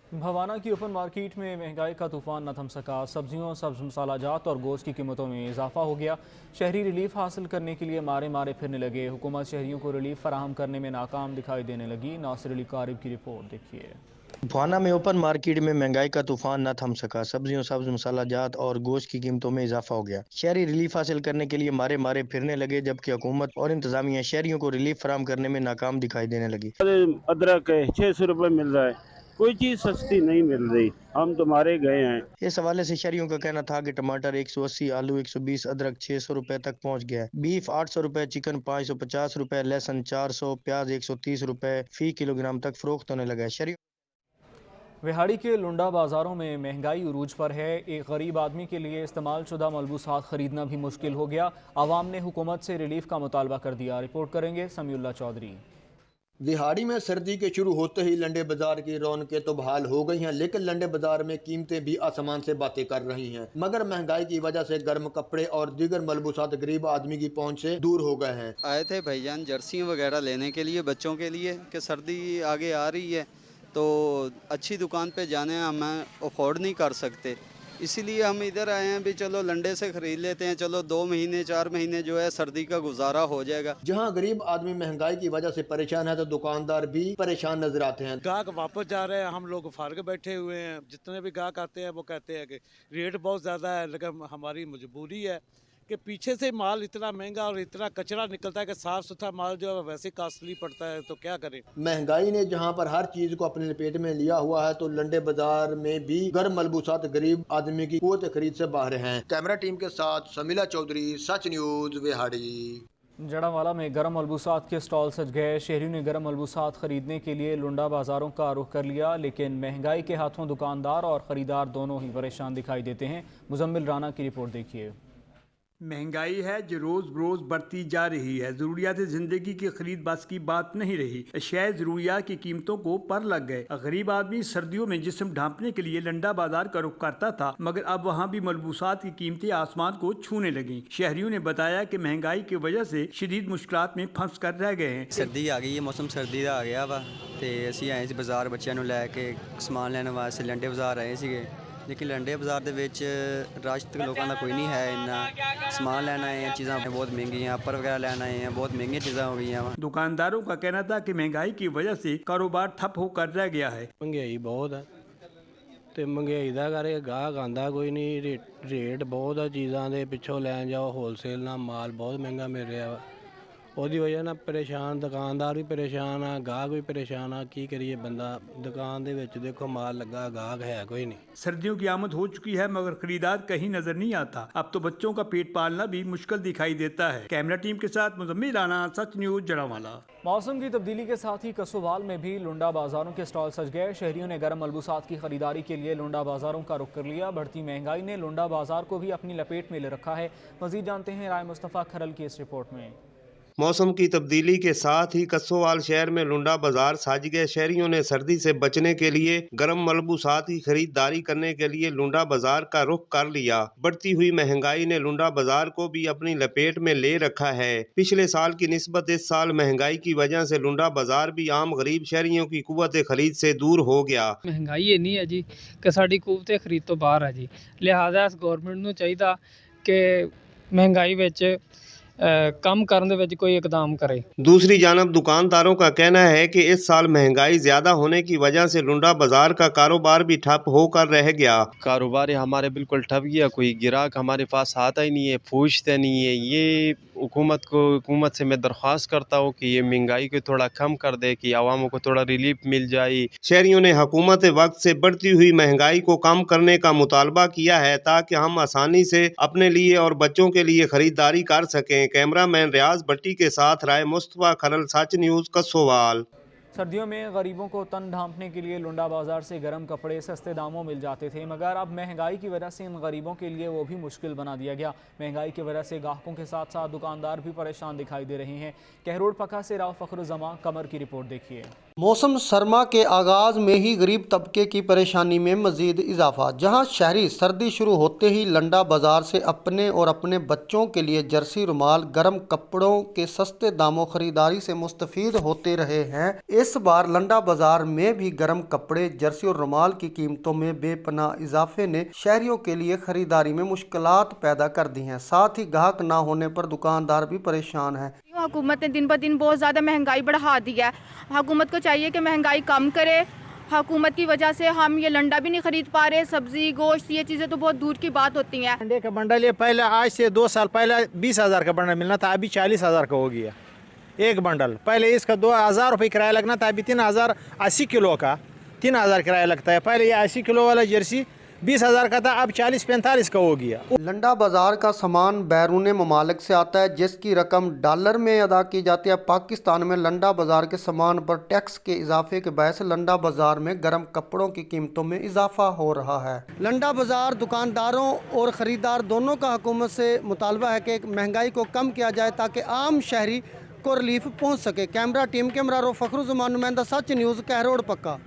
भवाना की ओपन मार्केट में महंगाई का तूफान न थम सका। सब्जियों, सब्ज मसाला जात और गोश्त की कीमतों में इजाफा हो गया। शहरी रिलीफ हासिल करने के लिए मारे मारे फिरने लगे। हुकूमत शहरियों को रिलीफ फराहम करने में नाकाम दिखाई देने लगी। नासिर अली कारिब की रिपोर्ट देखिए। भवाना में ओपन मार्केट में महंगाई का तूफान न थम सका। सब्जियों, सब्ज मसाला जात और गोश्त की कीमतों में इजाफा हो गया। शहरी रिलीफ हासिल करने के लिए मारे मारे फिरने लगे, जबकि हुकूमत और इंतजामिया शहरियों को रिलीफ फराहम करने में नाकाम दिखाई देने लगी। अदरक 600 रुपये मिल रहा है, कोई चीज़ सस्ती नहीं मिल रही। हम तो मारे गए हैं। इस हवाले से शहरियों का कहना था कि टमाटर 180, आलू 120, अदरक 600 रुपए तक पहुंच गया है। बीफ 800 रुपए, चिकन 550 रुपए, लहसुन 400, प्याज 130 रुपए फी किलोग्राम तक फरोख्त होने लगा है। शहरियों विहाड़ी के लुंडा बाज़ारों में महंगाई उरूज पर है। एक गरीब आदमी के लिए इस्तेमाल शुदा मलबूसात ख़रीदना भी मुश्किल हो गया। आवाम ने हुकूमत से रिलीफ का मुतालबा कर दिया। रिपोर्ट करेंगे समीउल्लाह चौधरी। विहाड़ी में सर्दी के शुरू होते ही लंडे बाजार की रौनकें तो बहाल हो गई हैं, लेकिन लंडे बाजार में कीमतें भी आसमान से बातें कर रही हैं। मगर महंगाई की वजह से गर्म कपड़े और दीगर मलबूसात गरीब आदमी की पहुंच से दूर हो गए हैं। आए थे भाईजान जर्सी वगैरह लेने के लिए बच्चों के लिए कि सर्दी आगे आ रही है तो अच्छी दुकान पे जाने हम अफोर्ड नहीं कर सकते, इसीलिए हम इधर आए हैं भी चलो लंडे से खरीद लेते हैं। चलो 2 महीने 4 महीने जो है सर्दी का गुजारा हो जाएगा। जहां गरीब आदमी महंगाई की वजह से परेशान है तो दुकानदार भी परेशान नजर आते हैं। गाहक वापस जा रहे हैं, हम लोग फारग बैठे हुए हैं। जितने भी गाहक आते हैं वो कहते हैं कि रेट बहुत ज़्यादा है, लेकिन हमारी मजबूरी है कि पीछे से माल इतना महंगा और इतना कचरा निकलता है कि साफ सुथरा माल जो है वैसे कॉस्टली पड़ता है, तो क्या करें। महंगाई ने जहां पर हर चीज को अपने लपेट में लिया हुआ है तो लंडे बाजार में भी गर्म मलबूसात गरीब आदमी की कुव्वत खरीद से बाहर हैं। कैमरा टीम के साथ समीला चौधरी, सच न्यूज़, विहाड़ी। जड़ावाला में गर्म मलबूसात के स्टॉल सज गए। शहरियों ने गर्म मलबूसात खरीदने के लिए लुंडा बाजारों का रुख कर लिया, लेकिन महंगाई के हाथों दुकानदार और ख़रीदार दोनों ही परेशान दिखाई देते हैं। मुजम्मिल राना की रिपोर्ट देखिए। महंगाई है जो रोज़ बरोज़ बढ़ती जा रही है। ज़रूरियात ज़िंदगी की खरीद बस की बात नहीं रही। अशिया ज़रूरियात की कीमतों को पर लग गए। गरीब आदमी सर्दियों में जिस्म ढांपने के लिए लंडा बाजार का रुख करता था, मगर अब वहाँ भी मलबूसात की कीमतें आसमान को छूने लगी। शहरियों ने बताया कि महंगाई की वजह से शदीद मुश्किलात में फंस कर रह गए हैं। सर्दी आ गई है, मौसम सर्दी का आ गया वा तो असीं आए सी बाजार बच्चों को लैके समान लैन वास्ते लंडे बाजार आए थे, लेकिन लंडे बाजार ਦੇ ਵਿੱਚ रश लोगों का कोई नहीं है इन्ना। सामान लेना आए हैं, चीज़ें बहुत महंगी हैं, अपर वगैरह लेना आए हैं, बहुत महंगी चीज़ें हो गई हैं। दुकानदारों का कहना था कि महंगाई की वजह से कारोबार ठप होकर रह गया है। महंगाई बहुत है तो महंगाई का करके गाहक आंदा कोई नहीं। रेट बहुत है चीज़ों के, पिछों लैन जाओ होलसेल ना माल बहुत महंगा मिल रहा है। ਉਹਦੀ वजह ਨਾਲ परेशान दुकानदार भी परेशान आ, गाहक भी परेशान आ। की करिए बंदा दुकान दे विच देखो माल लगा, गाहक है कोई नहीं। सर्दियों की आमद हो चुकी है मगर खरीदार कहीं नजर नहीं आता। अब तो बच्चों का पेट पालना भी मुश्किल दिखाई देता है। कैमरा टीम के साथ मुजम्मिल राना, सच न्यूज़, जड़ावाला। मौसम की तब्दीली के साथ ही कसोवाल में भी लुंडा बाजारों के स्टॉल सज गए। शहरियों ने गर्म मलबूसात की खरीदारी के लिए लुंडा बाजारों का रुख कर लिया। बढ़ती महंगाई ने लुंडा बाजार को भी अपनी लपेट में ले रखा है। मजीद जानते हैं राय मुस्तफ़ा खरल की इस रिपोर्ट में। मौसम की तब्दीली के साथ ही कसोवाल शहर में लुंडा बाजार साज गए। शहरियों ने सर्दी से बचने के लिए गर्म मलबूसात की खरीदारी करने के लिए लुंडा बाजार का रुख कर लिया। बढ़ती हुई महंगाई ने लुंडा बाजार को भी अपनी लपेट में ले रखा है। पिछले साल की निस्बत इस साल महंगाई की वजह से लुंडा बाजार भी आम गरीब शहरियों की कुव्वत खरीद से दूर हो गया। महंगाई इन्नी है जी कि साडी कुव्वत खरीद तो बाहर है जी, लिहाजा गौरमेंट नूं चाहीदा कि महंगाई विच कम करने विच कोई इकदाम करे। दूसरी जानब दुकानदारों का कहना है कि इस साल महंगाई ज्यादा होने की वजह से लुंडा बाजार का कारोबार भी ठप होकर रह गया। कारोबार हमारे बिल्कुल ठप गया, कोई गिराक हमारे पास आता ही नहीं है, पूछते नहीं है। ये हुकूमत से मैं दरख्वास्त करता हूँ कि ये महंगाई को थोड़ा कम कर दे, कि आवामों को थोड़ा रिलीफ मिल जाए। शहरियों ने हुकूमत वक्त से बढ़ती हुई महंगाई को कम करने का मुतालबा किया है ताकि हम आसानी से अपने लिए और बच्चों के लिए खरीदारी कर सकें। कैमरामैन रियाज भट्टी के साथ राय मुस्तफा खरल, सच न्यूज़, कसोवाल। सर्दियों में गरीबों को तन ढांपने के लिए लुंडा बाजार से गर्म कपड़े सस्ते दामों मिल जाते थे, मगर अब महंगाई की वजह से इन गरीबों के लिए वो भी मुश्किल बना दिया गया। महंगाई की वजह से ग्राहकों के साथ साथ दुकानदार भी परेशान दिखाई दे रहे हैं। कहरोड़ पक्का से राव फखरुज़्ज़मा कमर की रिपोर्ट देखिए। मौसम सरमा के आगाज में ही गरीब तबके की परेशानी में मजीद इजाफा। जहां शहरी सर्दी शुरू होते ही लंडा बाजार से अपने और अपने बच्चों के लिए जर्सी रुमाल गर्म कपड़ों के सस्ते दामों खरीदारी से मुस्तफीद होते रहे हैं, इस बार लंडा बाजार में भी गर्म कपड़े जर्सी और रुमाल की कीमतों में बेपनाह इजाफे ने शहरियों के लिए खरीदारी में मुश्किलात पैदा कर दी हैं। साथ ही ग्राहक ना होने पर दुकानदार भी परेशान हैं। हुकूमत ने दिन ब दिन बहुत ज़्यादा महंगाई बढ़ा दी है। हुकूमत को चाहिए कि महंगाई कम करे। हुकूमत की वजह से हम ये लंडा भी नहीं खरीद पा रहे, सब्जी गोश्त ये चीज़ें तो बहुत दूर की बात होती हैं। अंडे का बंडल ये पहले आज से 2 साल पहले 20,000 का बंडल मिलना था, अभी 40,000 का हो गया एक बंडल। पहले इसका 2,000 रुपये किराया लगना था, अभी 3,000 80 किलो का 3,000 किराया लगता है। पहले ये 80 किलो वाला जर्सी 20,000 का था, अब 40-45 का हो गया। लंडा बाजार का सामान बैरून ममालिक से आता है जिसकी रकम डॉलर में अदा की जाती है। पाकिस्तान में लंडा बाजार के सामान पर टैक्स के इजाफे के बायस लंडा बाजार में गर्म कपड़ों की कीमतों में इजाफा हो रहा है। लंडा बाजार दुकानदारों और ख़रीदार दोनों का हुकूमत से मुतालबा है कि महंगाई को कम किया जाए ताकि आम शहरी को रिलीफ पहुँच सके। कैमरा टीम के हमरा फखरुज़्ज़मा, नुमाइंदा सच न्यूज़, कहरोड़ पक्का।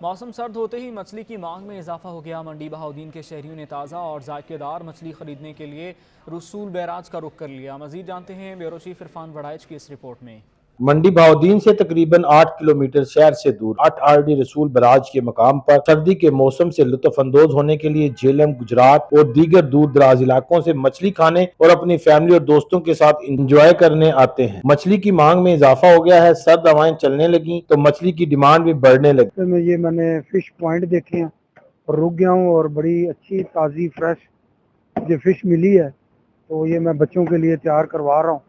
मौसम सर्द होते ही मछली की मांग में इजाफा हो गया। मंडी बहाउद्दीन के शहरियों ने ताज़ा और जायकेदार मछली खरीदने के लिए रसूल बैराज का रुख कर लिया। मजीद जानते हैं ब्यूरो चीफ इरफान वड़ाइच की इस रिपोर्ट में। मंडी बहाउद्दीन से तकरीबन 8 किलोमीटर शहर से दूर 8 RD रसूल बराज के मकाम पर सर्दी के मौसम से लुत्फ अंदोज होने के लिए झेलम, गुजरात और दीगर दूर दराज इलाकों से मछली खाने और अपनी फैमिली और दोस्तों के साथ इंजॉय करने आते हैं। मछली की मांग में इजाफा हो गया है। सर्द हवाएं चलने लगी तो मछली की डिमांड भी बढ़ने लगी। तो ये मैंने फिश पॉइंट देखे हैं और रुक गया हूँ और बड़ी अच्छी ताज़ी फ्रेश जो फिश मिली है तो ये मैं बच्चों के लिए तैयार करवा रहा हूँ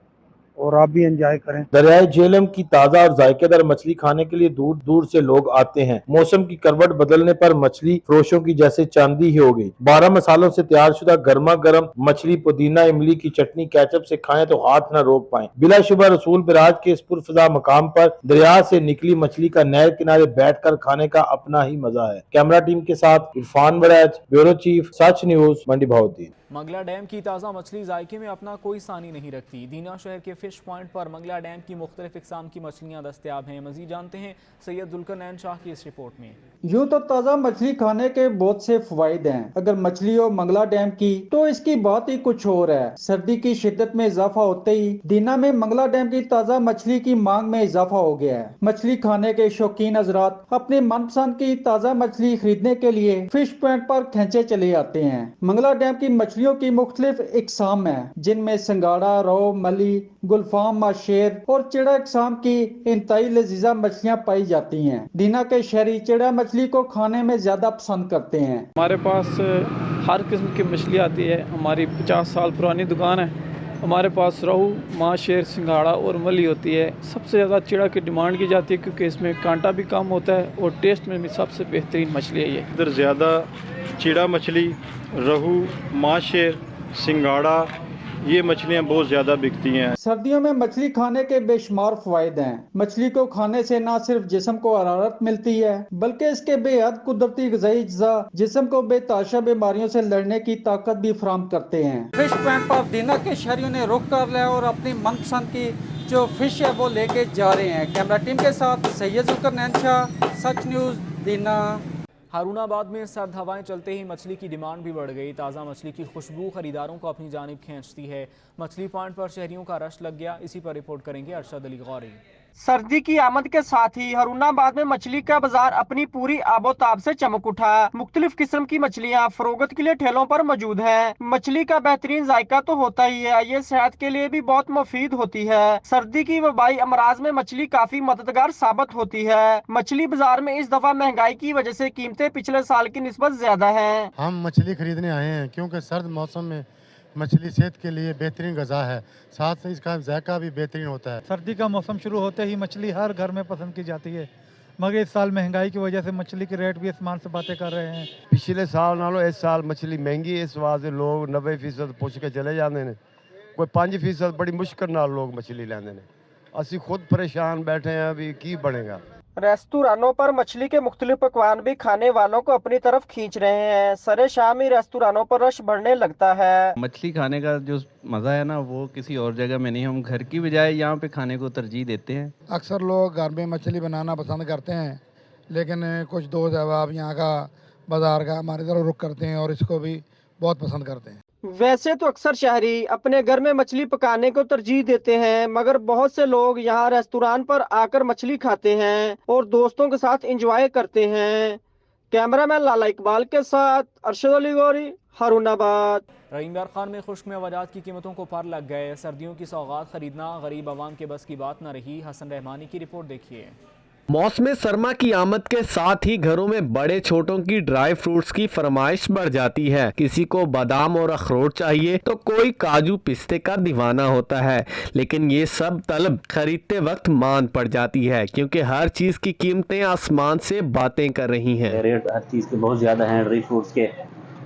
और आप भी एंजॉय करें। दरियाए झेलम की ताज़ा और जायकेदार मछली खाने के लिए दूर दूर से लोग आते हैं। मौसम की करवट बदलने पर मछली फरोशों की जैसे चांदी ही हो गई। 12 मसालों से तैयार शुदा गर्मा गर्म मछली पुदीना इमली की चटनी केचप से खाएं तो हाथ न रोक पाएं। बिलाशुबा रसूल बराज के इस पुरफजा मकाम पर दरिया से निकली मछली का नहर किनारे बैठ कर खाने का अपना ही मजा है। कैमरा टीम के साथ इरफान वड़ाइच, ब्यूरो चीफ, सच न्यूज़, मंडी बहाउद्दीन। मंगला डैम की ताज़ा मछली जायके में अपना कोई सानी नहीं रखती। दीना शहर के फिश पॉइंट पर मंगला डैम की मुख्तलिफ इकसाम की मछलियाँ दस्तयाब हैं। मजीद जानते हैं सैयद जुल्करनैन शाह की इस रिपोर्ट में। यूँ तो ताज़ा मछली खाने के बहुत से फवाइद हैं। अगर मछली हो मंगला डैम की तो इसकी बात ही कुछ और है। सर्दी की शिद्दत में इजाफा होते ही दीना में मंगला डैम की ताज़ा मछली की मांग में इजाफा हो गया है। मछली खाने के शौकीन हजरात अपने मनपसंद की ताज़ा मछली खरीदने के लिए फिश पॉइंट पर खेचे चले आते हैं। मंगला डैम की मछलियों की मुख्तलिफ इकसाम है जिनमें संगाड़ा, रो, मली, गुलफाम, माशेर और चिड़ा इकसाम की इंतहाई लजीजा मछलियाँ पाई जाती हैं। दीना के शहरी चिड़ा मछली को खाने में ज्यादा पसंद करते हैं। हमारे पास हर किस्म की मछली आती है। हमारी 50 साल पुरानी दुकान है। हमारे पास रोहू, माशेर, सिंघाड़ा और मली होती है। सबसे ज़्यादा चिड़ा की डिमांड की जाती है क्योंकि इसमें कांटा भी कम होता है और टेस्ट में भी सबसे बेहतरीन मछली है ये। इधर ज़्यादा चिड़ा मछली, रोहू, माशेर, सिंघाड़ा ये मछलियाँ बहुत ज़्यादा बिकती हैं। सर्दियों में मछली खाने के बेशुमार फायदे हैं। मछली को खाने से न सिर्फ जिस्म को हरारत मिलती है बल्कि इसके बेहद कुदरती ग़िज़ाई अज्जा जिस्म को बेताशा बीमारियों से लड़ने की ताकत भी फराहम करते हैं। फिश पॉइंट पर दीना के शहरियों ने रुख कर लिया और अपनी मनपसंद की जो फिश है वो लेके जा रहे हैं। कैमरा टीम के साथ सैयद जुल्करनैन शाह, सच न्यूज़, दीना। हारूनाबाद में सर्द हवाएं चलते ही मछली की डिमांड भी बढ़ गई। ताज़ा मछली की खुशबू खरीदारों को अपनी जानिब खींचती है। मछली पॉइंट पर शहरियों का रश लग गया। इसी पर रिपोर्ट करेंगे अरशद अली गौरी। सर्दी की आमद के साथ ही हारूनाबाद में मछली का बाजार अपनी पूरी आबोताब से चमक उठा। मुख्तलिफ किस्म की मछलियाँ फरोख्त के लिए ठेलों पर मौजूद है। मछली का बेहतरीन जायका तो होता ही है, ये सेहत के लिए भी बहुत मुफीद होती है। सर्दी की वबाई अमराज में मछली काफी मददगार साबित होती है। मछली बाजार में इस दफा महंगाई की वजह से कीमतें पिछले साल की निस्बत ज्यादा है। हम मछली खरीदने आए हैं क्योंकि सर्द मौसम में मछली सेहत के लिए बेहतरीन ग़िज़ा है, साथ ही इसका जायका भी बेहतरीन होता है। सर्दी का मौसम शुरू होते ही मछली हर घर में पसंद की जाती है, मगर इस साल महंगाई की वजह से मछली के रेट भी आसमान से बातें कर रहे हैं। पिछले साल नालों इस साल मछली महंगी है, इस वास्ते लोग 90% पुछ के चले जाते हैं। कोई 5% बड़ी मुश्किल नाल लोग मछली लेंदे ने। असी खुद परेशान बैठे हैं, अभी की बनेगा। रेस्तुरानों पर मछली के मुख्तलिफ पकवान भी खाने वालों को अपनी तरफ खींच रहे हैं। सरे शाम ही रेस्तुरानों पर रश बढ़ने लगता है। मछली खाने का जो मज़ा है ना वो किसी और जगह में नहीं, हम घर की बजाय यहाँ पे खाने को तरजीह देते हैं। अक्सर लोग घर में मछली बनाना पसंद करते हैं, लेकिन कुछ दोस्त अहबाब यहाँ का बाज़ार का हमारी तरफ रुख करते हैं और इसको भी बहुत पसंद करते हैं। वैसे तो अक्सर शहरी अपने घर में मछली पकाने को तरजीह देते हैं, मगर बहुत से लोग यहाँ रेस्तुरान पर आकर मछली खाते हैं और दोस्तों के साथ एंजॉय करते हैं। कैमरामैन लाला इकबाल के साथ अरशद अली गौरी, हारूनाबाद। रहीम यार खान में खुश्क मेवाजात की कीमतों को पर लग गए। सर्दियों की सौगात खरीदना गरीब आवाम के बस की बात न रही। हसन रहमानी की रिपोर्ट देखिए। मौसम सरमा की आमद के साथ ही घरों में बड़े छोटों की ड्राई फ्रूट्स की फरमाइश बढ़ जाती है। किसी को बादाम और अखरोट चाहिए तो कोई काजू पिस्ते का दीवाना होता है, लेकिन ये सब तलब खरीदते वक्त मान पड़ जाती है, क्योंकि हर चीज की कीमतें आसमान से बातें कर रही हैं। रेट हर चीज के बहुत ज्यादा हैं, ड्राई फ्रूट्स के।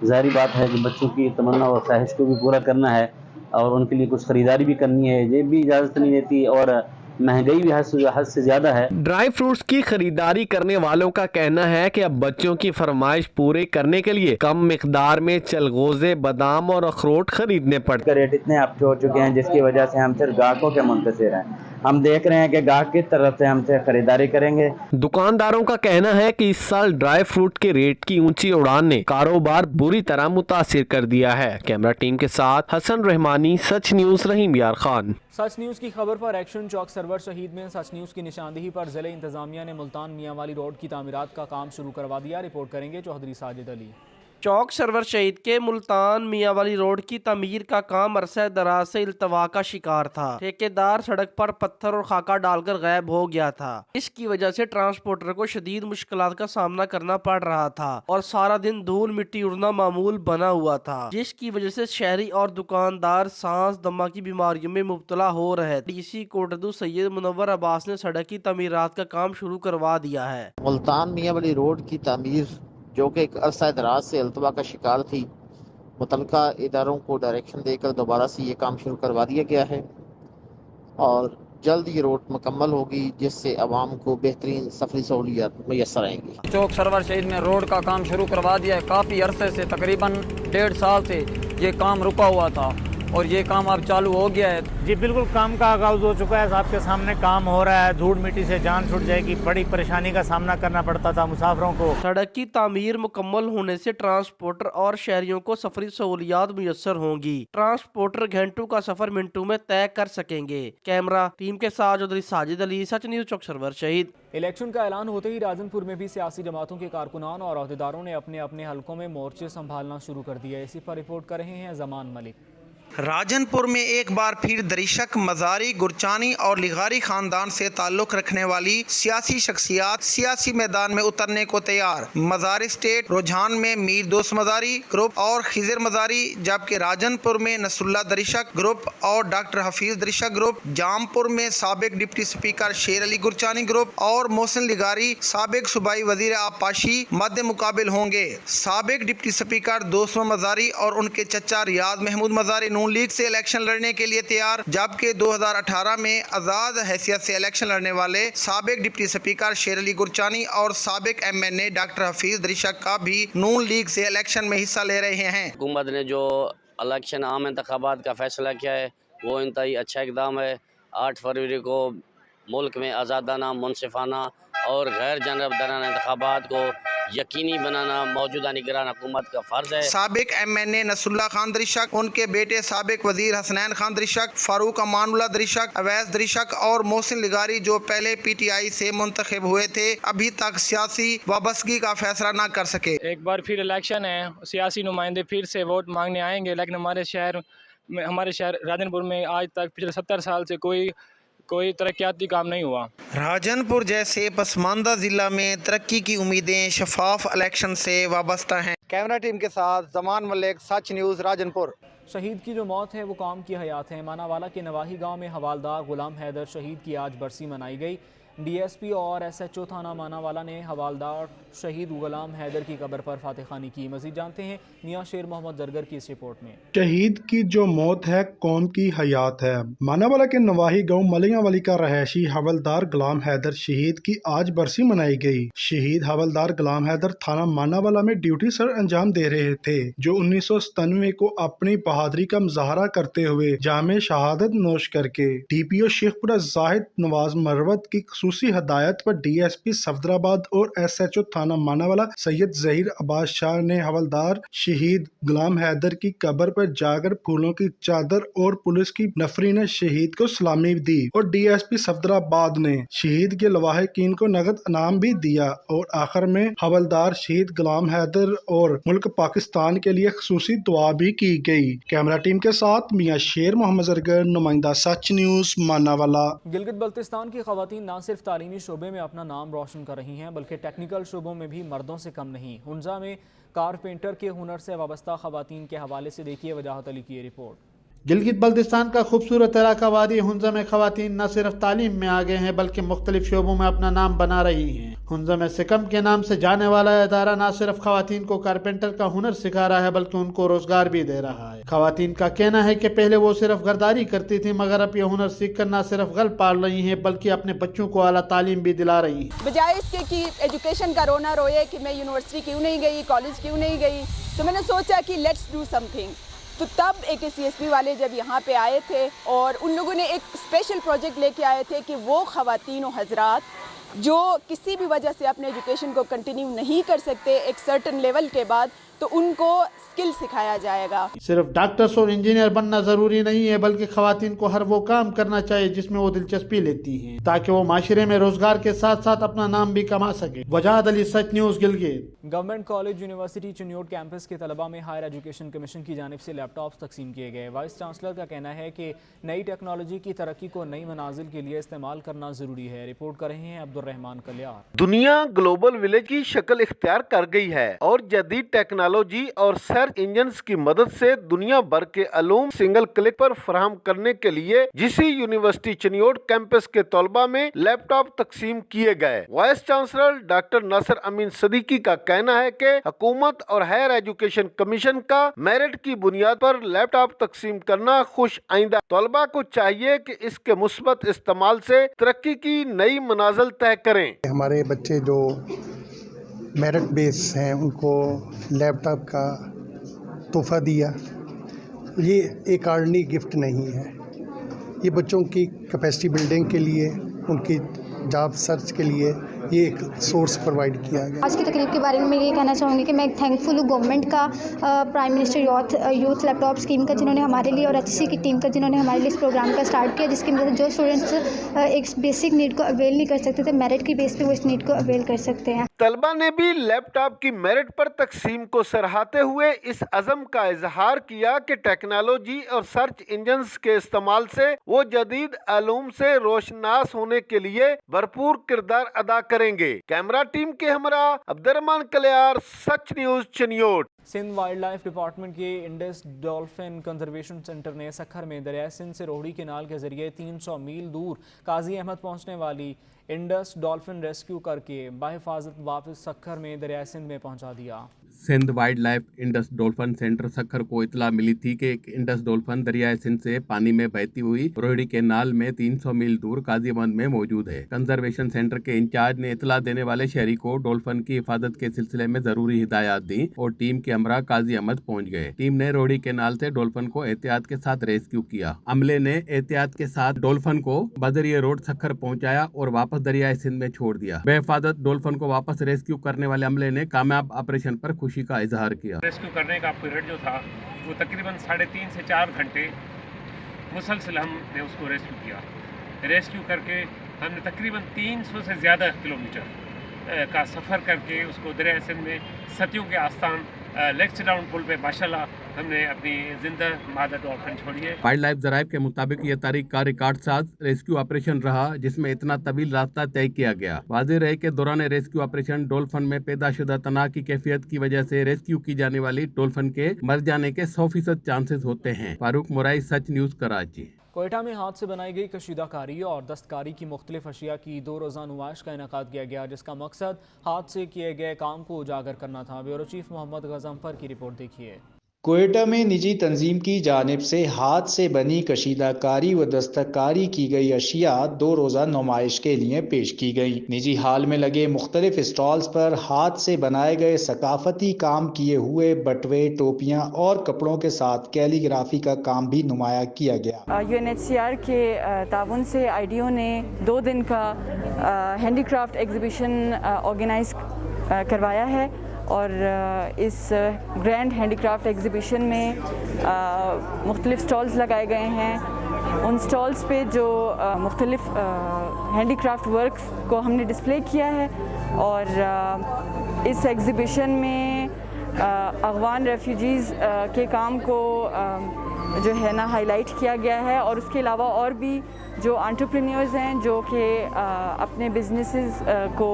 जाहिर बात है कि बच्चों की तमन्ना और ख्वाहिश को भी पूरा करना है और उनके लिए कुछ खरीदारी भी करनी है, ये भी इजाजत नहीं देती और महंगाई भी हद से ज्यादा है। ड्राई फ्रूट्स की खरीदारी करने वालों का कहना है कि अब बच्चों की फरमाइश पूरे करने के लिए कम मिकदार में चलगोजे, बादाम और अखरोट खरीदने पड़ते हैं। रेट इतने अप हो चुके हैं जिसकी वजह से हम सिर्फ ग्राहकों के मुंतज़िर हैं। हम देख रहे हैं कि ग्राहक किस तरफ से हमसे खरीदारी करेंगे। दुकानदारों का कहना है कि इस साल ड्राई फ्रूट के रेट की ऊंची उड़ान ने कारोबार बुरी तरह मुतासिर कर दिया है। कैमरा टीम के साथ हसन रहमानी, सच न्यूज, रहीम यार खान। सच न्यूज़ की खबर पर एक्शन। चौक सरवर शहीद में सच न्यूज़ की निशानदेही पर ज़िले इंतजामिया ने मुल्तान मियाँ वाली रोड की तामीरात का काम शुरू करवा दिया। रिपोर्ट करेंगे चौधरी साजिद अली। चौक सरवर शहीद के मुल्तान मियाँ वाली रोड की तमीर का काम अरसे दराज से इल्तवा का शिकार था। ठेकेदार सड़क पर पत्थर और खाका डालकर गायब हो गया था। इसकी वजह से ट्रांसपोर्टर को शदीद मुश्किलात का सामना करना पड़ रहा था और सारा दिन धूल मिट्टी उड़ना मामूल बना हुआ था, जिसकी वजह से शहरी और दुकानदार सांस दमा की बीमारियों में मुब्तला हो रहे। डीसी कोटदू सैयद मुनव्वर अब्बास ने सड़क की तमीरात का काम शुरू करवा दिया है। मुल्तान मियाँ वाली रोड की तमीर जो कि एक अरसा दराज से अल्तवा का शिकार थी, मुतलका इदारों को डायरेक्शन देकर दोबारा से ये काम शुरू करवा दिया गया है और जल्द ये रोड मुकम्मल होगी, जिससे आवाम को बेहतरीन सफरी सहूलियत मैसर आएंगी। चौक सरवर शहीद में रोड का काम शुरू करवा दिया है। काफ़ी अरसे से, तकरीबन 1.5 साल से ये काम रुका हुआ था और ये काम अब चालू हो गया है। जी बिल्कुल, काम का आगाज हो चुका है। आपके सामने काम हो रहा है। धूल मिट्टी से जान छूट जाएगी। बड़ी परेशानी का सामना करना पड़ता था मुसाफिरों को। सड़क की तामीर मुकम्मल होने से ट्रांसपोर्टर और शहरियों को सफरी सहूलियात मुयस्सर होंगी। ट्रांसपोर्टर घंटों का सफर मिनटों में तय कर सकेंगे। कैमरा टीम के साथ चौधरी साजिद अली, सच न्यूज़, चौक सरवर शहीद। इलेक्शन का ऐलान होते ही राजनपुर में भी सियासी जमातों के कारकुनान और अहदेदारों ने अपने अपने हलकों में मोर्चे संभालना शुरू कर दिया। इसी पर रिपोर्ट कर रहे हैं जमान मलिक। राजनपुर में एक बार फिर दरिशक, मजारी, गुरचानी और लिगारी खानदान से ताल्लुक रखने वाली सियासी शख्सियात सियासी मैदान में उतरने को तैयार। मजारी स्टेट रुझान में मीर दोस्त मजारी ग्रुप और खिजर मजारी, जबकि राजनपुर में नसरुल्लाह दरिशक ग्रुप और डॉक्टर हफीज दरिशक ग्रुप, जामपुर में साबिक डिप्टी स्पीकर शेर अली गुरचानी ग्रुप और मोहसिन लिगारी साबिक सूबाई वजीर आबपाशी मद्दे मुकाबिल होंगे। साबिक डिप्टी स्पीकर दोस्त मजारी और उनके चचा रियाज महमूद मजारी लीग से इलेक्शन लड़ने के लिए तैयार, जबकि 2018 में आजाद हैसियत से इलेक्शन लड़ने वाले साबिक डिप्टी स्पीकर शेर अली गुरचानी और साबिक MNA डॉक्टर हफीज दरिशक का भी नून लीग से इलेक्शन में हिस्सा ले रहे हैं। हुकूमत ने जो इलेक्शन आम इंतखाबात का फैसला किया है वो इंतहाई अच्छा इकदाम है। 8 फरवरी को मुल्क में आज़ादाना, मुनसिफाना और गैर जानबदाराना इंतखाबात को यकीनी बनाना मौजूदा निगरान हुकूमत का फर्ज है। साबिक MNA नसरुल्लाह खान दरिशक, उनके बेटे साबिक वजीर हसनैन खान दरिशक, फारूक अमानुल्लाह दरिशक, अवैस दरिशक और मोहसिन लिगारी जो पहले PTI से मुंतखब हुए थे, अभी तक सियासी वाबस्तगी का फैसला न कर सके। एक बार फिर इलेक्शन है, सियासी नुमाइंदे फिर से वोट मांगने आएंगे, लेकिन हमारे शहर राजनपुर में आज तक पिछले 70 साल से कोई तरक्याती काम नहीं हुआ। राजनपुर जैसे पसमानदा जिला में तरक्की की उम्मीदें शफाफ इलेक्शन से वाबस्ता हैं। कैमरा टीम के साथ जमान मलिक, सच न्यूज़, राजनपुर। शहीद की जो मौत है वो काम की हयात है। मानावाला के नवाही गांव में हवालदार गुलाम हैदर शहीद की आज बरसी मनाई गई। DSP اور SHO تھانہ ماناوالا نے حوالدار شہید غلام حیدر کی قبر پر فاتح خوانی کی. مزید جانتے ہیں میاں شیر محمد زرگر کی اس رپورٹ میں. شہید کی جو موت ہے قوم کی حیات ہے. ماناوالا کے نواحی گاؤں ملیاں والی کا رہائشی حوالدار غلام حیدر شہید کی آج برسی منائی گئی. شہید حوالدار غلام حیدر تھانہ ماناوالا میں ڈیوٹی سر انجام دے رہے تھے جو 1997 کو اپنی بہادری کا مظاہرہ کرتے ہوئے جام شہادت نوش کر کے DPO شیخ پورہ زاہد نواز مروت کی خصوصی ہدایت پر DSP صفدرآباد اور SHO تھانہ ماناوالا سید ظہیر عباس شاہ نے حوالدار شہید غلام حیدر کی قبر پر جا کر پھولوں کی چادر اور پولیس کی نفرین شہید کو سلامی دی اور DSP صفدرآباد نے شہید کے لواحقین کو نقد انعام بھی دیا اور آخر میں حوالدار شہید غلام حیدر اور ملک پاکستان کے لیے خصوصی دعا بھی کی گئی. کیمرہ ٹیم کے ساتھ میاں شیر محمد زرگر، نمائندہ سچ نیوز، ماناوالا. گلگت بلتستان کی خواتین نہ صرف تعلیمی شعبے میں اپنا نام روشن کر رہی ہیں بلکہ ٹیکنیکل شعبوں میں بھی مردوں سے کم نہیں. ہنزا میں کارپینٹر کے ہنر سے وابستہ خواتین کے حوالے سے دیکھیے وجاہت علی کی یہ رپورٹ. گلگت بلتستان کا خوبصورت علاقہ وادی ہنزا میں خواتین نہ صرف تعلیم میں آگے ہیں بلکہ مختلف شعبوں میں اپنا نام بنا رہی ہیں. ہنزا میں سکم کے نام سے جانے والا ادارہ نہ صرف خواتین کو کارپینٹر کا ہنر سکھا رہا ہے بلکہ ان کو روزگار بھی دے رہا ہے. خواتین کا کہنا ہے کہ پہلے وہ صرف گرداری کرتی تھی مگر اب یہ ہنر سیکھ کر نہ صرف گل پال رہی ہیں بلکہ اپنے بچوں کو اعلیٰ تعلیم بھی دلا رہی ہیں. بجائے اس کے کہ ایجوکیشن کا رونا روئے کہ میں یونیورسٹی کیوں نہیں گئی، کالج کیوں نہیں گئی، تو میں نے سوچا کہ لیٹس ڈو سم تھنگ. تو تب AKCSP والے جب یہاں پہ آئے تھے اور ان لوگوں نے ایک اسپیشل پروجیکٹ لے کے آئے تھے کہ وہ خواتین و حضرات جو کسی بھی وجہ سے اپنے ایجوکیشن کو کنٹینیو نہیں کر سکتے ایک سرٹن لیول کے بعد، تو ان کو اسکل سکھایا جائے گا. صرف ڈاکٹرز اور انجینئر بننا ضروری نہیں ہے بلکہ خواتین کو ہر وہ کام کرنا چاہیے جس میں وہ دلچسپی لیتی ہیں تاکہ وہ معاشرے میں روزگار کے ساتھ ساتھ اپنا نام بھی کما سکے. Wajahat Ali, Sach news, Gilgit. Government college university Chiniot campus کے طلباء میں ہائر ایجوکیشن کمیشن کی جانب سے لیپ ٹاپس تقسیم کیے گئے. وائس چانسلر کا کہنا ہے کہ نئی ٹیکنالوجی کی ترقی کو نئی منازل کے لیے استعمال کرنا ضروری ہے. رپورٹ کر رہے ہیں عبدالرحمان کلیار. دنیا گلوبل ولیج کی شکل اختیار کر گئی ہے اور جدید ٹیکنالوجی اور سرچ انجنز کی مدد سے دنیا بھر کے علوم سنگل کلک پر فراہم کرنے کے لیے جسی یونیورسٹی چنیوٹ کیمپس کے طلباء میں لیپ ٹاپ تقسیم کیے گئے. وائس چانسلر ڈاکٹر ناصر امین صدیقی کا کہنا ہے کہ حکومت اور ہائر ایجوکیشن کمیشن کا میرٹ کی بنیاد پر لیپ ٹاپ تقسیم کرنا خوش آئندہ. طلباء کو چاہیے کہ اس کے مثبت استعمال سے ترقی کی نئی منازل طے کریں. ہمارے بچے جو میرٹ بیس ہیں ان کو لیپ ٹاپ کا تحفہ دیا. یہ ایک آرڈنری گفٹ نہیں ہے، یہ بچوں کی کیپیسٹی بلڈنگ کے لیے، ان کی جاب سرچ کے لیے یہ ایک سورس پرووائڈ کیا گیا. آج کی تقریب کے بارے میں یہ کہنا چاہوں گی کہ میں تھینک فل ہوں گورنمنٹ کا، پرائم منسٹر یوتھ لیپ ٹاپ اسکیم کا جنہوں نے ہمارے لیے، اور HC کی ٹیم کا جنہوں نے ہمارے لیے اس پروگرام کا اسٹارٹ کیا جس کی مدد جو اسٹوڈنٹس ایک بیسک نیڈ کو اویل نہیں کر سکتے تھے میرٹ کی بیس پہ وہ اس نیڈ کو اویل کر سکتے ہیں. طلباء نے بھی لیپ ٹاپ کی میرٹ پر تقسیم کو سراہتے ہوئے اس عزم کا اظہار کیا کہ ٹیکنالوجی اور سرچ انجنز کے استعمال سے وہ جدید علوم سے روشناس ہونے کے لیے بھرپور کردار ادا کریں گے. کیمرہ ٹیم کے ہمراہ Abdul Rahman Kaliar, Sach news, Chiniot. Sindh wild life department کے انڈس ڈولفن کنزرویشن سینٹر نے سکھر میں دریائے سندھ سے روہڑی کینال کے ذریعے 300 میل دور قاضی احمد پہنچنے والی انڈس ڈولفن ریسکیو کر کے بحفاظت واپس سکھر میں دریائے سندھ میں پہنچا دیا. Sindh wild life Indus dolphin centre Sukkur کو اطلاع ملی تھی کہ ایک انڈس ڈولفن دریائے سندھ سے پانی میں بہتی ہوئی روہڑی کینال میں 300 میل دور قاضی احمد میں موجود ہے. کنزرویشن سینٹر کے انچارج نے اطلاع دینے والے شہری کو ڈولفن کی حفاظت کے سلسلے میں ضروری ہدایات دیں اور ٹیم کے ہمراہ قاضی احمد پہنچ گئے. ٹیم نے روہڑی کینال سے ڈولفن کو احتیاط کے ساتھ ریسکیو کیا. عملے نے احتیاط کے ساتھ ڈولفن کو بذریعہ روڈ سکھر پہنچایا اور واپس دریائے سندھ میں چھوڑ دیا. بحفاظت ڈولفن کو واپس ریسکیو کرنے والے عملے نے کامیاب آپریشن پر خوشی کا اظہار کیا. ریسکیو کرنے کا پیریڈ جو تھا وہ تقریباً 3.5 سے 4 گھنٹے مسلسل ہم نے اس کو ریسکیو کیا. ریسکیو کر کے ہم نے تقریباً 300 سے زیادہ کلومیٹر کا سفر کر کے اس کو دریائے سندھ میں ستیوں کے آستان لیکس ڈاؤن پل پہ ماشاءاللہ ہم نے اپنی زندہ مادہ ڈولفن چھوڑی ہے. وائلڈ لائف ذرائع کے مطابق یہ تاریخ کا ریکارڈ ساز ریسکیو آپریشن رہا جس میں اتنا طویل راستہ طے کیا گیا. واضح رہے کہ دوران ریسکیو آپریشن ڈولفن میں پیدا شدہ تناؤ کی کیفیت کی وجہ سے ریسکیو کی جانے والی ڈولفن کے مر جانے کے 100% چانسز ہوتے ہیں. فاروق مورائی، سچ نیوز، کراچی. कोयटा में हाथ से बनाई गई कशीदाकारी और दस्तकारी की मुख्तलिफ अशिया की 2 रोज़ा नुमाइश का इनेकाद किया गया, जिसका मकसद हाथ से किए गए काम को उजागर करना था। ब्यूरो चीफ मोहम्मद गजनफर की रिपोर्ट देखिए। कोयटा में निजी तंजीम की जानिब से हाथ से बनी कशीदाकारी व दस्तकारी की गई अशिया 2 रोज़ा नुमाइश के लिए पेश की गई। निजी हाल में लगे मुख्तलिफ स्टॉल्स पर हाथ से बनाए गए सकाफती काम किए हुए बटवे, टोपियां और कपड़ों के साथ कैलीग्राफी का काम भी नुमाया किया गया। UNHCR के ताउन से IDO ने 2 दिन का हैंडीक्राफ्ट एग्जीबिशन ऑर्गेनाइज करवाया है और इस ग्रैंड हैंडीक्राफ्ट एग्जीबिशन में मुख्तलिफ स्टॉल्स लगाए गए हैं। उन स्टॉल्स पे जो मुख्तलिफ हैंडीक्राफ्ट वर्क्स को हमने डिस्प्ले किया है और इस एग्जीबिशन में अफगान रेफ्यूजीज़ के काम को जो है ना हाईलाइट किया गया है और उसके अलावा और भी जो एंटरप्रेन्योर्स हैं जो कि अपने बिजनेसेस को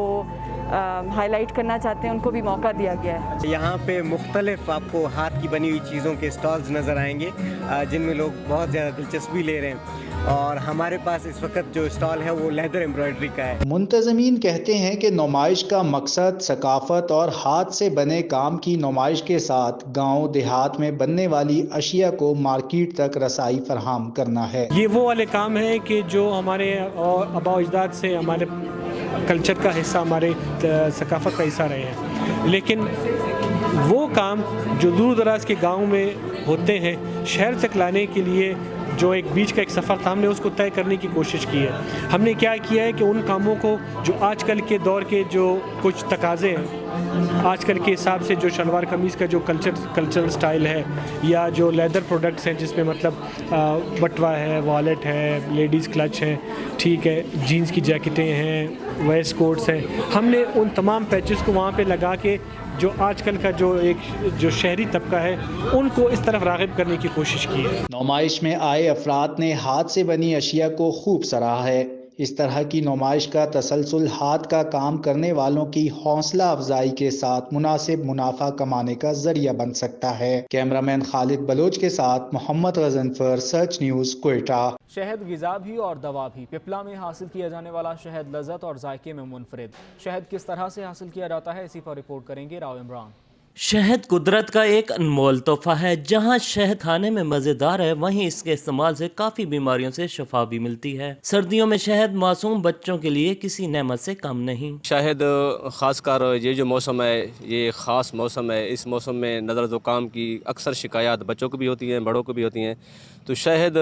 हाईलाइट करना चाहते हैं, उनको भी मौका दिया गया है। यहाँ पे मुख्तलिफ आपको हाथ की बनी हुई चीज़ों के स्टॉल्स नज़र आएंगे जिनमें लोग बहुत ज़्यादा दिलचस्पी ले रहे हैं और हमारे पास इस वक्त जो स्टॉल है वो लेदर एम्ब्रॉयडरी का है। मुंतज़मीन कहते हैं कि नुमाइश का मकसद सकाफत और हाथ से बने काम की नुमाइश के साथ गाँव देहात में बनने वाली अशिया को मार्केट तक रसाई फराहम करना है। ये वो वाले काम है कि जो हमारे आबा अजदाद से हमारे कल्चर का हिस्सा, हमारे सकाफत का हिस्सा रहे हैं, लेकिन वो काम जो दूर दराज के गाँव में होते हैं शहर तक लाने के लिए जो एक बीच का एक सफ़र था, हमने उसको तय करने की कोशिश की है। हमने क्या किया है कि उन कामों को जो आजकल के दौर के जो कुछ तकाज़े हैं, आजकल के हिसाब से जो शलवार कमीज़ का जो कल्चरल स्टाइल है या जो लेदर प्रोडक्ट्स हैं जिसमें मतलब बटवा है, वॉलेट है, लेडीज़ क्लच है, ठीक है, जीन्स की जैकेटें हैं, वेस्ट कोट्स हैं, हमने उन तमाम पैचेस को वहाँ पे लगा के जो आजकल का जो शहरी तबका है उनको इस तरफ राग़िब करने की कोशिश की है। नुमाइश में आए अफराद ने हाथ से बनी अशिया को खूब सराहा है। इस तरह की नुमाइश का तसलसल हाथ का काम करने वालों की हौसला अफजाई के साथ मुनासिब मुनाफा कमाने का जरिया बन सकता है। कैमरामैन खालिद बलोच के साथ मोहम्मद गजनफर, सच न्यूज़, कोयटा। शहद गिज़ा भी और दवा भी। पिपला में हासिल किया जाने वाला शहद लज़्ज़त और जायके में मुनफरिद। शहद किस तरह से हासिल किया जाता है, इसी पर रिपोर्ट करेंगे राव इमरान। शहद कुदरत का एक अनमोल तोहफा है। जहाँ शहद खाने में मज़ेदार है, वहीं इसके इस्तेमाल से काफ़ी बीमारियों से शफा भी मिलती है। सर्दियों में शहद मासूम बच्चों के लिए किसी नेमत से कम नहीं। शहद ख़ासकर ये जो मौसम है, ये ख़ास मौसम है, इस मौसम में नज़र ज़ुकाम की अक्सर शिकायत बच्चों को भी होती हैं, बड़ों को भी होती हैं, तो शहद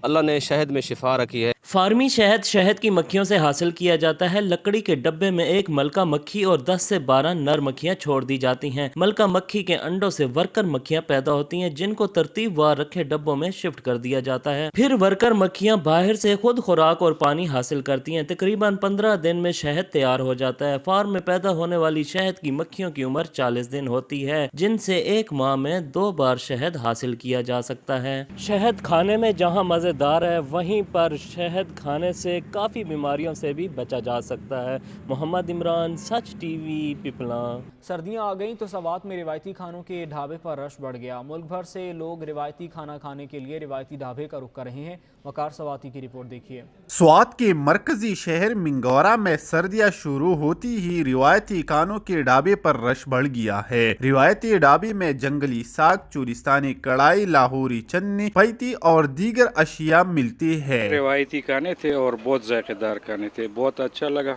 अल्लाह ने शहद में शिफा रखी है। फार्मी शहद शहद की मक्खियों से हासिल किया जाता है। लकड़ी के डब्बे में एक मलका मक्खी और 10 से 12 नर मक्खियाँ छोड़ दी जाती हैं। मलका मक्खी के अंडों से वर्कर मक्खियाँ पैदा होती हैं, जिनको तरतीबवार रखे डब्बों में शिफ्ट कर दिया जाता है। फिर वर्कर मक्खियाँ बाहर से खुद खुराक और पानी हासिल करती हैं। तकरीबन 15 दिन में शहद तैयार हो जाता है। फार्म में पैदा होने वाली शहद की मक्खियों की उम्र 40 दिन होती है, जिनसे एक माह में 2 बार शहद हासिल किया जा सकता है। शहद खाने में जहाँ मज़ेदार है, वहीं पर शहद खाने से काफ़ी बीमारियों से भी बचा जा सकता है। मोहम्मद इमरान, सच टीवी, पिपला। सर्दियाँ आ गईं तो सवात में रिवायती खानों के ढाबे पर रश बढ़ गया। मुल्क भर से लोग रिवायती खाना खाने के लिए रिवायती ढाबे का रुख कर रहे हैं। वकार सवाती की रिपोर्ट देखिए। स्वात के मरकजी शहर मिंगौरा में सर्दियाँ शुरू होती ही रिवायती खानों के ढाबे पर रश बढ़ गया है। रिवायती ढाबे में जंगली साग, चूरिस्तानी कढ़ाई, लाहौरी चन्नी, पैती और दीगर अशिया मिलती है। रिवायती खाने थे और बहुत जायकेदार खाने थे, बहुत अच्छा लगा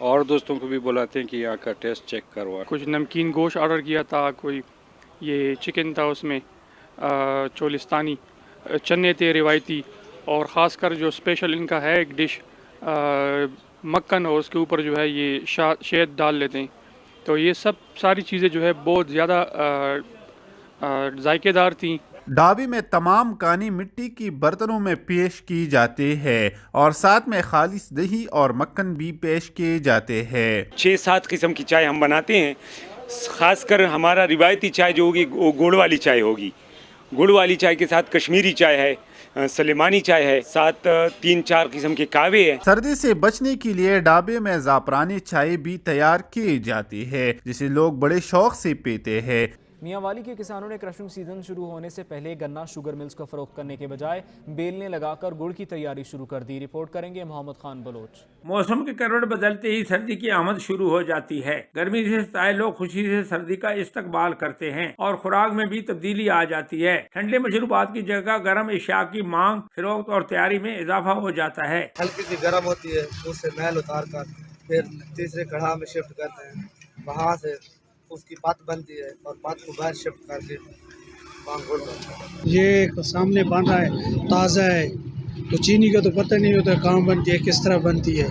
और दोस्तों को भी बुलाते हैं कि यहाँ का टेस्ट चेक करवा। कुछ नमकीन गोश्त ऑर्डर किया था, कोई ये चिकन था, उसमें चोलिस्तानी चने थे रिवायती, और ख़ासकर जो स्पेशल इनका है एक डिश मक्खन और उसके ऊपर जो है ये शहद डाल लेते हैं। तो ये सब सारी चीज़ें जो है बहुत ज़्यादा जायकेदार थी। ढाबे में तमाम कानी मिट्टी की बर्तनों में पेश की जाते हैं और साथ में खालिस दही और मक्खन भी पेश किए जाते हैं। 6-7 किस्म की चाय हम बनाते हैं। खासकर हमारा रिवायती चाय जो होगी वो गुड़ वाली चाय होगी। गुड़ वाली चाय के साथ कश्मीरी चाय है, सलेमानी चाय है, साथ 3-4 किस्म के कावे हैं। सर्दी से बचने के लिए ढाबे में ज़ाफ़रानी चाय भी तैयार की जाती है, जिसे लोग बड़े शौक से पीते हैं। मियांवाली के किसानों ने क्रशिंग सीजन शुरू होने से पहले गन्ना शुगर मिल्स को फरोख्त करने के बजाय बेलने लगाकर गुड़ की तैयारी शुरू कर दी। रिपोर्ट करेंगे मोहम्मद खान बलोच। मौसम के करवट बदलते ही सर्दी की आमद शुरू हो जाती है। गर्मी से सताए लोग खुशी से सर्दी का इस्तकबाल करते हैं और खुराक में भी तब्दीली आ जाती है। ठंडे मशरूबात की जगह गर्म एशिया की मांग, फरोख्त और तैयारी में इजाफा हो जाता है। हल्की सी गर्म होती है, उससे मैल उतार कर फिर तीसरे कढ़ा में शिफ्ट करते हैं, वहाँ से उसकी पत बनती है और पत को बाहर शिफ्ट करके गुड़ बनता है। ये सामने बन रहा है, ताज़ा है, तो चीनी का तो पता नहीं होता कहाँ बनती है, किस तरह बनती है,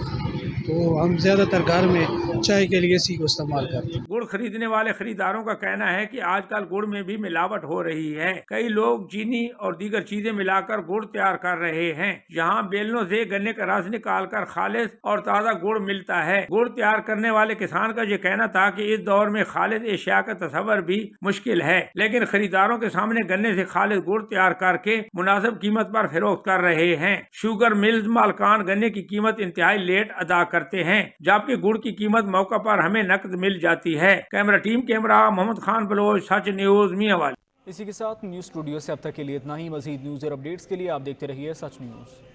तो हम ज़्यादातर घर में चाय के लिए इसी को इस्तेमाल करते हैं। गुड़ खरीदने वाले खरीदारों का कहना है कि आजकल गुड़ में भी मिलावट हो रही है। कई लोग चीनी और दीगर चीजें मिलाकर गुड़ तैयार कर रहे हैं। यहाँ बेलनों से गन्ने का रस निकालकर खालिस और ताज़ा गुड़ मिलता है। गुड़ तैयार करने वाले किसान का ये कहना था कि इस दौर में खालिस एशिया का तस्वर भी मुश्किल है, लेकिन खरीदारों के सामने गन्ने से खालिस गुड़ तैयार करके मुनासिब कीमत पर फरोख्त कर रहे हैं। शुगर मिल्स मालकान गन्ने की कीमत इंतहाई लेट अदा करते हैं, जबकि गुड़ की कीमत मौका पर हमें नकद मिल जाती है। Camera team Mohammad Khan Baloch, Sach news, Mianwali. इसी के साथ न्यूज़ स्टूडियो से अब तक के लिए इतना ही। मजीद न्यूज़ और अपडेट्स के लिए आप देखते रहिए सच न्यूज़।